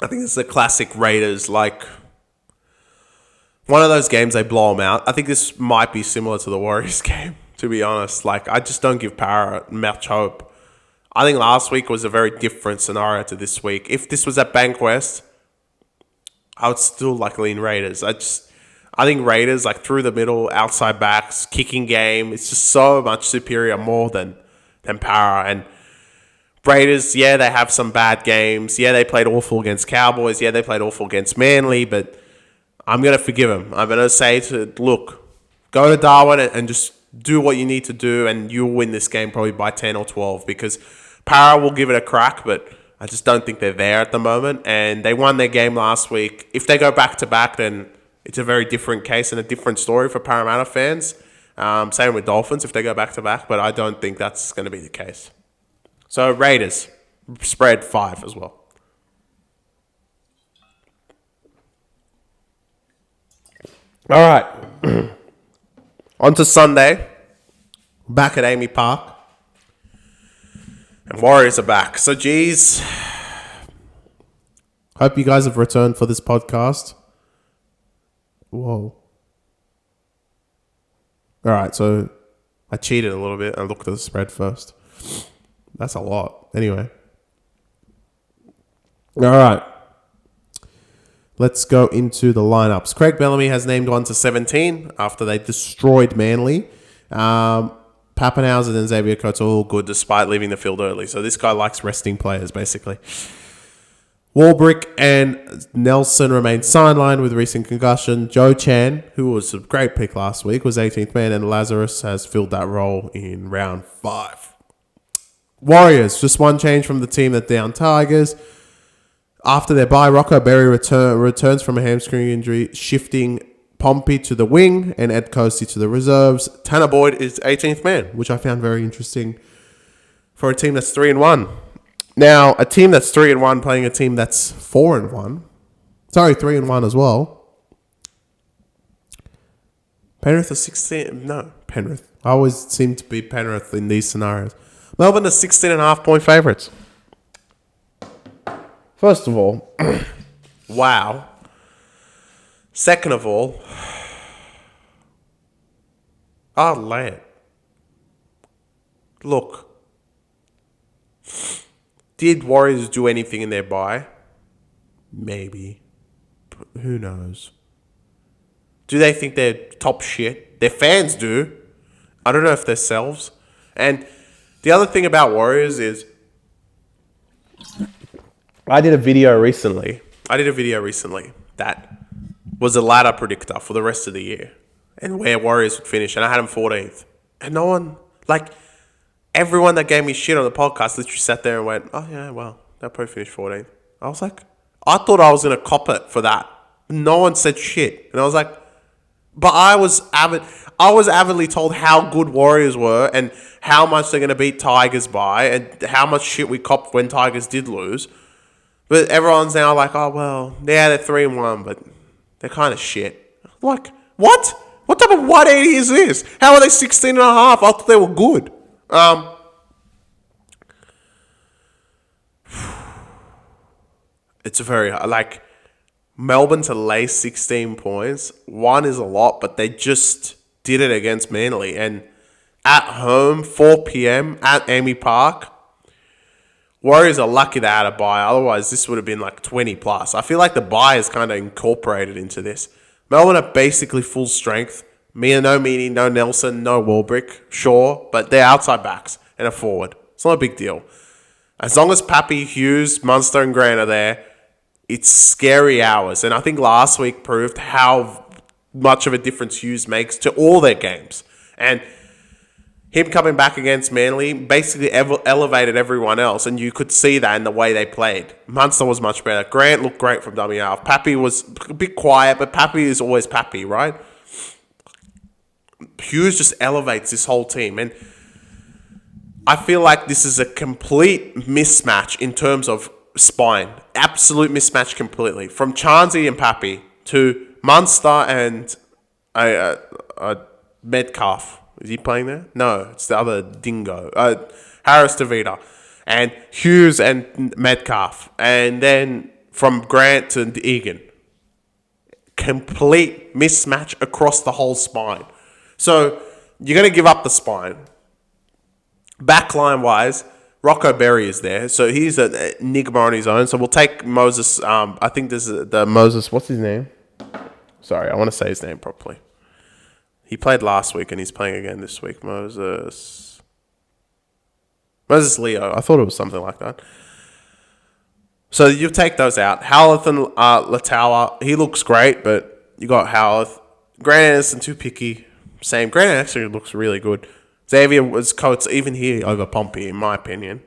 [SPEAKER 1] I think it's a classic Raiders, like one of those games they blow them out. I think this might be similar to the Warriors game, to be honest. Like, I just don't give Para much hope. I think last week was a very different scenario to this week. If this was at Bankwest, I would still lean Raiders. I think Raiders, through the middle, outside backs, kicking game, it's just so much superior more than Para. And Raiders, yeah, they have some bad games. Yeah, they played awful against Cowboys. Yeah, they played awful against Manly, but I'm going to forgive them. I'm going to say look, go to Darwin and just do what you need to do, and you'll win this game probably by 10 or 12, because Para will give it a crack, but I just don't think they're there at the moment, and they won their game last week. If they go back-to-back, then it's a very different case and a different story for Parramatta fans. Same with Dolphins if they go back-to-back, but I don't think that's going to be the case. So Raiders, spread 5 as well. All right. On to Sunday. Back at Amy Park. And Warriors are back. So, geez.
[SPEAKER 2] Hope you guys have returned for this podcast. Whoa. All right, so
[SPEAKER 1] I cheated a little bit. I looked at the spread first.
[SPEAKER 2] that's a lot. Anyway. All right. Let's go into the lineups.
[SPEAKER 1] Craig Bellamy has named one to 17 after they destroyed Manly. Pappenhausen and Xavier Coates are all good despite leaving the field early. So this guy likes resting players, basically. Warbrick and Nelson remain sidelined with recent concussion. Joe Chan, who was a great pick last week, was 18th man, and Lazarus has filled that role in round 5. Warriors, just one change from the team that downed Tigers. After their bye, Rocco Berry returns from a hamstring injury, shifting Pompey to the wing and Ed Coasty to the reserves. Tanner Boyd is 18th man, which I found very interesting for a team that's 3-1. Now, a team that's 3-1 playing a team that's 4-1. Sorry, 3-1 as well. Penrith are 16. No,
[SPEAKER 2] Penrith. I always seem to be Penrith in these scenarios.
[SPEAKER 1] Melbourne are 16.5 point favourites. First of all, wow. Second of all, I'll lay it. Look. Did Warriors do anything in their bye? Maybe. But who knows? Do they think they're top shit? Their fans do. I don't know if they're selves. And the other thing about Warriors is I did a video recently that was a ladder predictor for the rest of the year and where Warriors would finish. And I had them 14th. And no one, everyone that gave me shit on the podcast literally sat there and went, oh, yeah, well, they'll probably finish 14th. I was like, I thought I was going to cop it for that. No one said shit. And I was like, but I was avidly told how good Warriors were and how much they're going to beat Tigers by and how much shit we copped when Tigers did lose. But everyone's now like, oh, well, yeah, they're 3-1, but they're kind of shit. Like, what? What type of 180 is this? How are they 16.5? I thought they were good. It's a very, Melbourne to lay 16 points. 1 is a lot, but they just did it against Manly. And at home, 4 p.m. at Amy Park, Warriors are lucky they had a bye. Otherwise, this would have been 20 plus. I feel like the bye is kind of incorporated into this. Melbourne are basically full strength. No Meany, no Nelson, no Warbrick. Sure, but they're outside backs and a forward. It's not a big deal. As long as Pappy, Hughes, Munster and Grant are there, it's scary hours. And I think last week proved how much of a difference Hughes makes to all their games. And him coming back against Manly basically elevated everyone else. And you could see that in the way they played. Munster was much better. Grant looked great from dummy half. Pappy was a bit quiet, but Pappy is always Pappy, right? Hughes just elevates this whole team. And I feel like this is a complete mismatch in terms of spine. Absolute mismatch completely. From Charnsey and Pappy to Munster and Metcalf. Is he playing there? No, it's the other dingo. Harris DeVita. And Hughes and Metcalf. And then from Grant to Egan. Complete mismatch across the whole spine. So you're going to give up the spine. Backline-wise, Rocco Berry is there. So he's an enigma on his own. So we'll take Moses. I think this is the Moses. What's his name? Sorry, I want to say his name properly. He played last week and he's playing again this week. Moses Leo. I thought it was something like that. So you take those out. Howlett and Latawa. He looks great, but you got Howlett. Grant Anderson, too picky. Same. Grant actually looks really good. Xavier was Coates even here over Pompey, in my opinion.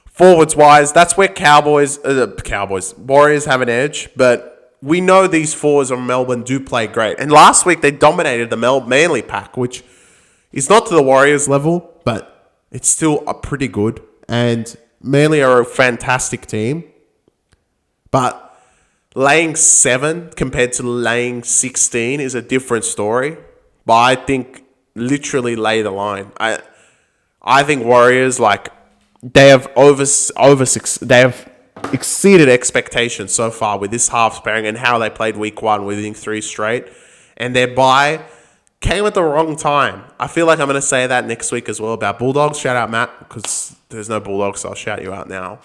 [SPEAKER 1] Forwards-wise, that's where Warriors have an edge, but we know these forwards of Melbourne do play great. And last week, they dominated the Manly pack, which is not to the Warriors level, but it's still pretty good. And Manly are a fantastic team. But laying 7 compared to laying 16 is a different story. But I think literally lay the line. I think Warriors, they have they have exceeded expectations so far with this half pairing and how they played week 1, winning 3 straight, and their bye came at the wrong time. I feel like I'm going to say that next week as well about Bulldogs. Shout out Matt, because there's no Bulldogs, so I'll shout you out now.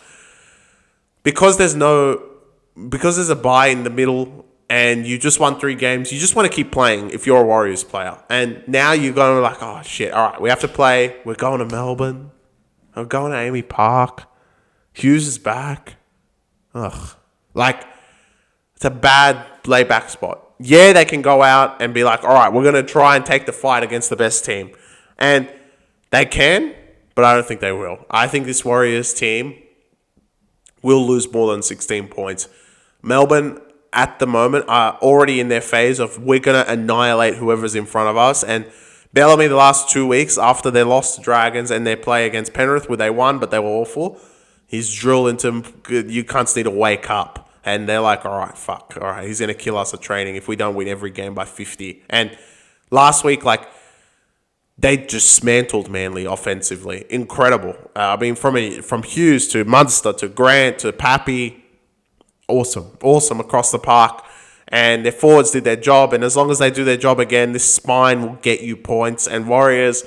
[SPEAKER 1] Because there's a bye in the middle and you just won 3 games, you just want to keep playing if you're a Warriors player. And now you're going like, oh shit, all right, we have to play. We're going to Melbourne. I'm going to Amy Park. Hughes is back. Ugh. Like, it's a bad layback spot. Yeah, they can go out and be like, all right, we're going to try and take the fight against the best team. And they can, but I don't think they will. I think this Warriors team will lose more than 16 points. Melbourne, at the moment, are already in their phase of we're going to annihilate whoever's in front of us. And Bellamy, the last 2 weeks, after they lost to Dragons and their play against Penrith, where they won, but they were awful, he's drilled into them, you cunts need to wake up. And they're like, all right, fuck. All right, he's going to kill us at training if we don't win every game by 50. And last week, like, they dismantled Manly offensively. Incredible. I mean, from Hughes to Munster to Grant to Pappy, awesome across the park. And their forwards did their job. And as long as they do their job again, this spine will get you points. And Warriors,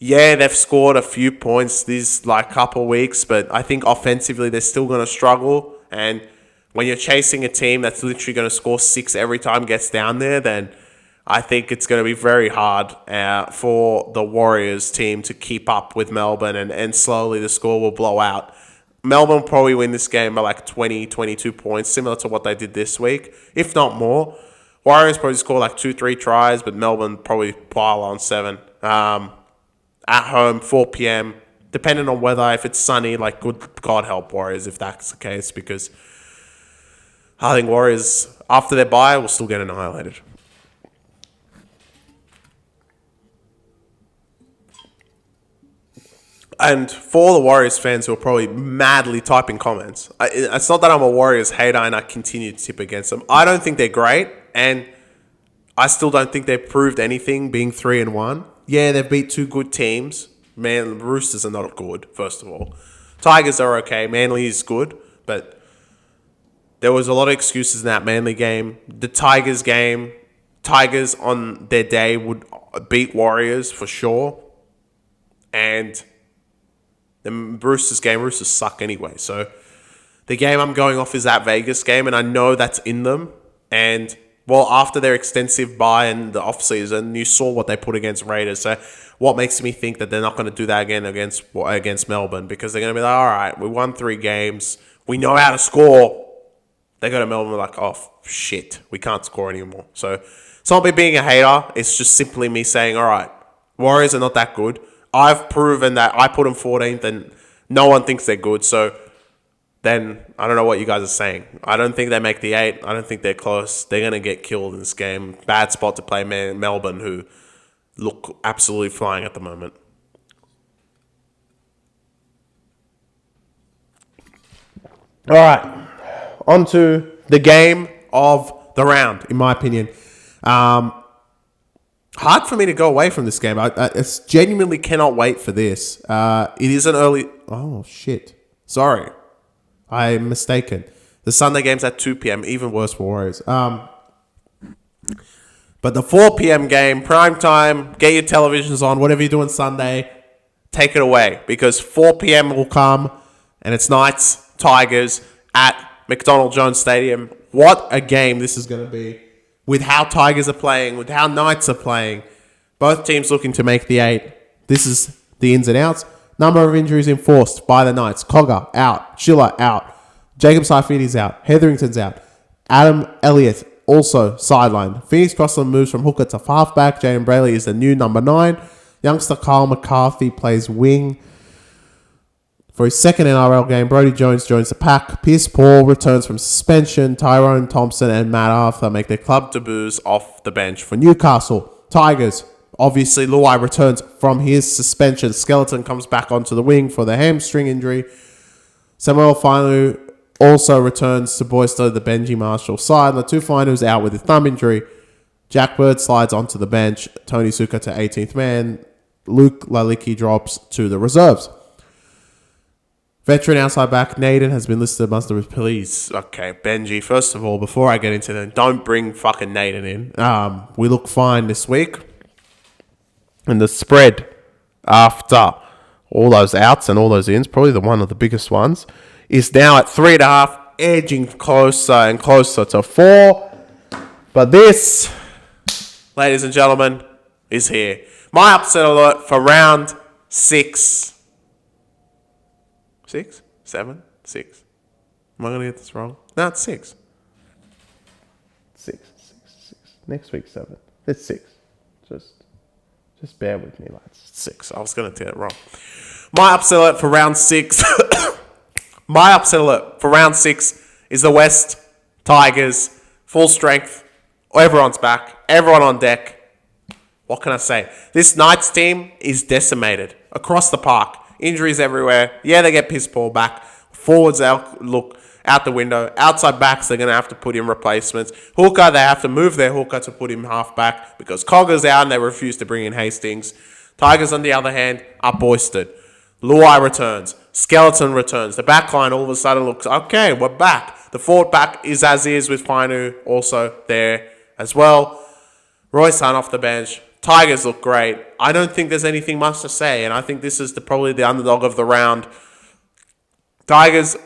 [SPEAKER 1] yeah, they've scored a few points these like couple weeks, but I think offensively they're still going to struggle. And when you're chasing a team that's literally going to score 6 every time it gets down there, then I think it's going to be very hard for the Warriors team to keep up with Melbourne, and slowly the score will blow out. Melbourne will probably win this game by like 20, 22 points, similar to what they did this week, if not more. Warriors probably score like 2-3 tries, but Melbourne probably pile on 7. At home, 4 p.m., depending on weather. If it's sunny, like, good God help Warriors if that's the case, because I think Warriors, after their bye, will still get annihilated. And for the Warriors fans who are probably madly typing comments, it's not that I'm a Warriors hater and I continue to tip against them. I don't think they're great, and I still don't think they've proved anything being 3-1. Yeah, they've beat 2 good teams. Man, the Roosters are not good, first of all. Tigers are okay. Manly is good, but there was a lot of excuses in that Manly game. The Tigers game, Tigers on their day would beat Warriors for sure. And the Roosters game, Roosters suck anyway. So the game I'm going off is that Vegas game, and I know that's in them. And, well, after their extensive bye in the offseason, you saw what they put against Raiders. So what makes me think that they're not going to do that again against Melbourne? Because they're going to be like, all right, we won 3 games. We know how to score. They go to Melbourne like, oh, shit, we can't score anymore. So it's not me being a hater. It's just simply me saying, all right, Warriors are not that good. I've proven that I put them 14th and no one thinks they're good. So then I don't know what you guys are saying. I don't think they make the 8. I don't think they're close. They're going to get killed in this game. Bad spot to play Melbourne, who look absolutely flying at the moment. All right. On to the game of the round, in my opinion. Hard for me to go away from this game. I genuinely cannot wait for this. It is an early... Oh, shit. Sorry. I'm mistaken. The Sunday game's at 2 p.m. Even worse for Warriors. But the 4 p.m. game, prime time, get your televisions on, whatever you're doing Sunday, take it away. Because 4 p.m. will come, and it's Knights, Tigers, at McDonald Jones Stadium. What a game this is going to be. With how Tigers are playing, with how Knights are playing. Both teams looking to make the 8. This is the ins and outs. Number of injuries enforced by the Knights. Cogger out. Schiller out. Jacob Saifidi's out. Hetherington's out. Adam Elliott also sidelined. Phoenix Crossland moves from hooker to halfback. Jaden Brayley is the new number 9. Youngster Kyle McCarthy plays wing. For his second NRL game, Brodie Jones joins the pack. Pierce Paul returns from suspension. Tyrone Thompson and Matt Arthur make their club debuts off the bench for Newcastle. Tigers, obviously Luai returns from his suspension. Skeleton comes back onto the wing for the hamstring injury. Samuel Fainu also returns to bolster the Benji Marshall side. Latu Fainu's out with a thumb injury. Jack Bird slides onto the bench. Tony Suka to 18th man. Luke Laliki drops to the reserves.
[SPEAKER 2] Veteran outside back Naden has been listed amongst the...
[SPEAKER 1] Please, okay, Benji, first of all, before I get into them, don't bring fucking Naden in. We look fine this week. And the spread after all those outs and all those ins, probably one of the biggest ones, is now at 3.5, edging closer and closer to 4. But this, ladies and gentlemen, is here. My upset alert for round 6. 6? 7? 6. Am I going to get this wrong? No, it's 6. 6. Next week, 7. It's 6. Just bear with me, lads. It's 6. I was going to get it wrong. My upset alert for round 6. My upset alert for round 6 is the West Tigers. Full strength. Everyone's back. Everyone on deck. What can I say? This Knights team is decimated across the park. Injuries everywhere. Yeah, they get piss poor back. Forwards look out the window. Outside backs, they're going to have to put in replacements. Hooker, they have to move their hooker to put him half back because Cogger's out and they refuse to bring in Hastings. Tigers, on the other hand, are boisted. Luai returns. Skeleton returns. The back line all of a sudden looks, okay, we're back. The forward back is as is with Fainu also there as well. Royce Hunt off the bench. Tigers look great. I don't think there's anything much to say, and I think this is probably the underdog of the round. Tigers,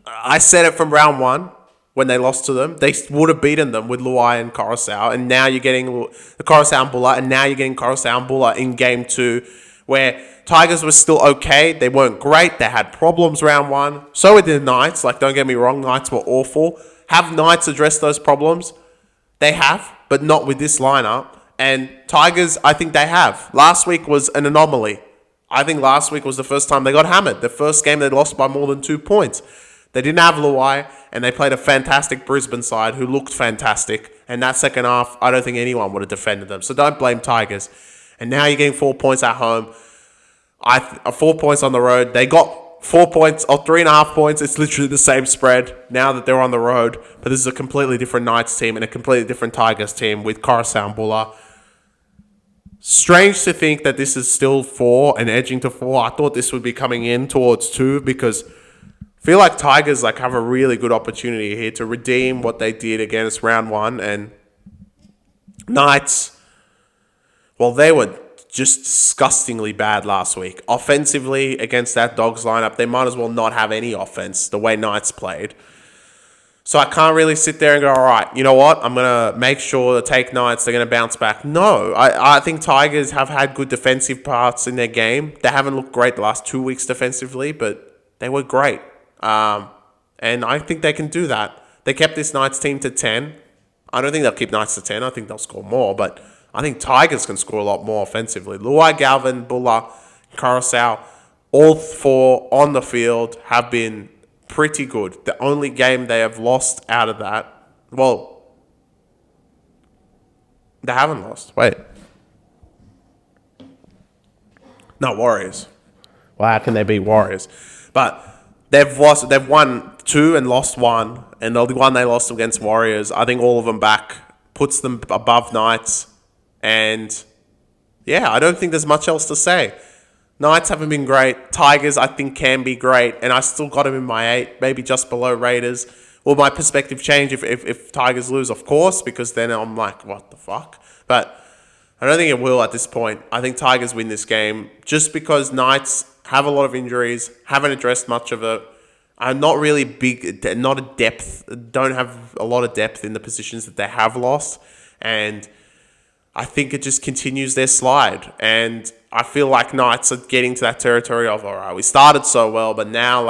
[SPEAKER 1] I said it from round 1 when they lost to them. They would have beaten them with Luai and Coruscant, and now you're getting the Coruscant and Buller, and now you're getting Coruscant and Buller in game 2, where Tigers were still okay. They weren't great. They had problems round 1. So did the Knights. Like, don't get me wrong, Knights were awful. Have Knights addressed those problems? They have, but not with this lineup. And Tigers, I think they have. Last week was an anomaly. I think last week was the first time they got hammered. The first game they lost by more than 2 points. They didn't have Luai, and they played a fantastic Brisbane side who looked fantastic. And that second half, I don't think anyone would have defended them. So don't blame Tigers. And now you're getting 4 points at home. 4 points on the road. They got 4 points or 3.5 points. It's literally the same spread now that they're on the road. But this is a completely different Knights team and a completely different Tigers team with Coruscant Buller. Strange to think that this is still 4 and edging to 4. I thought this would be coming in towards 2 because I feel like Tigers have a really good opportunity here to redeem what they did against round 1. And Knights, well, they were just disgustingly bad last week. Offensively, against that Dogs lineup, they might as well not have any offense the way Knights played. So I can't really sit there and go, all right, you know what? I'm going to make sure to take Knights. They're going to bounce back. No, I think Tigers have had good defensive parts in their game. They haven't looked great the last 2 weeks defensively, but they were great. And I think they can do that. They kept this Knights team to 10. I don't think they'll keep Knights to 10. I think they'll score more, but I think Tigers can score a lot more offensively. Luai, Galvin, Buller, Coruscant, all 4 on the field have been pretty good. The only game they have lost out of that, well, they haven't lost. Wait. No, Warriors. Well, how can they be Warriors? But they've won 2 and lost 1. And the one they lost against Warriors, I think all of them back puts them above Knights. And yeah, I don't think there's much else to say. Knights haven't been great. Tigers, I think, can be great. And I still got them in my 8, maybe just below Raiders. Will my perspective change if Tigers lose? Of course, because then I'm like, what the fuck? But I don't think it will at this point. I think Tigers win this game just because Knights have a lot of injuries, haven't addressed much of it. Are not really big, not a depth, don't have a lot of depth in the positions that they have lost. And I think it just continues their slide. And I feel like Knights are getting to that territory of, all right, we started so well, but now,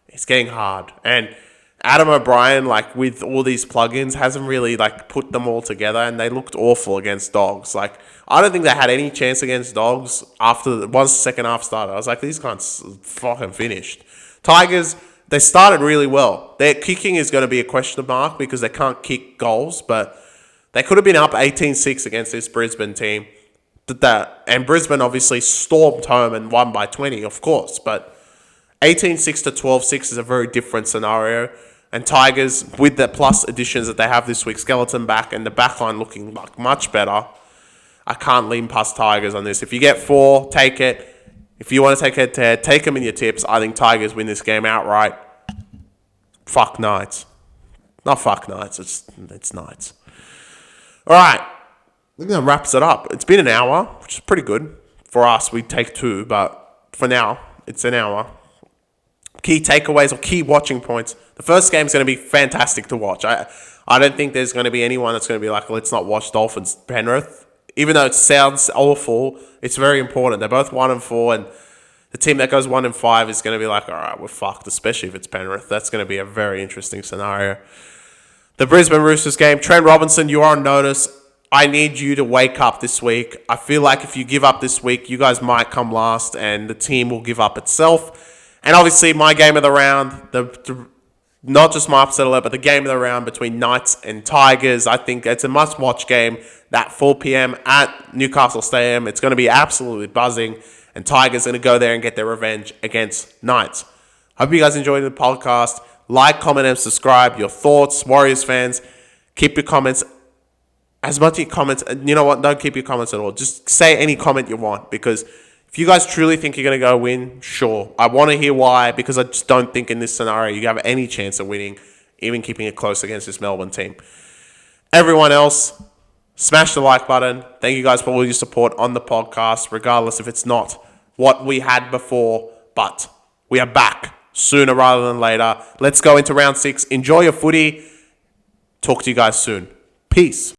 [SPEAKER 1] it's getting hard. And Adam O'Brien, with all these plugins, hasn't really, put them all together, and they looked awful against Dogs. I don't think they had any chance against Dogs once the second half started. I was like, these guys fucking finished. Tigers, they started really well. Their kicking is going to be a question mark because they can't kick goals, but they could have been up 18-6 against this Brisbane team. And Brisbane obviously stormed home and won by 20, of course. But 18-6 to 12-6 is a very different scenario. And Tigers, with the plus additions that they have this week, Skeleton back and the backline looking much better, I can't lean past Tigers on this. If you get 4, take it. If you want to take head-to-head, take them in your tips. I think Tigers win this game outright. Fuck Knights. Not fuck Knights. It's Knights. All right. I think that wraps it up. It's been an hour, which is pretty good. For us, we take 2, but for now, it's an hour. Key takeaways or key watching points. The first game is going to be fantastic to watch. I don't think there's going to be anyone that's going to be like, let's not watch Dolphins Penrith. Even though it sounds awful, it's very important. They're both 1-4, and the team that goes 1-5 is going to be like, all right, we're fucked, especially if it's Penrith. That's going to be a very interesting scenario. The Brisbane Roosters game. Trent Robinson, you are on notice. I need you to wake up this week. I feel like if you give up this week, you guys might come last, and the team will give up itself. And obviously, my game of the round, not just my upset alert, but the game of the round between Knights and Tigers. I think it's a must-watch game. That 4 p.m. at Newcastle Stadium. It's going to be absolutely buzzing. And Tigers are going to go there and get their revenge against Knights. Hope you guys enjoyed the podcast. Like, comment, and subscribe. Your thoughts, Warriors fans. Keep your comments. As much as your comments. You know what? Don't keep your comments at all. Just say any comment you want. Because if you guys truly think you're going to go win, sure. I want to hear why. Because I just don't think in this scenario you have any chance of winning. Even keeping it close against this Melbourne team. Everyone else, smash the like button. Thank you guys for all your support on the podcast. Regardless if it's not what we had before. But we are back sooner rather than later. Let's go into round 6. Enjoy your footy. Talk to you guys soon. Peace.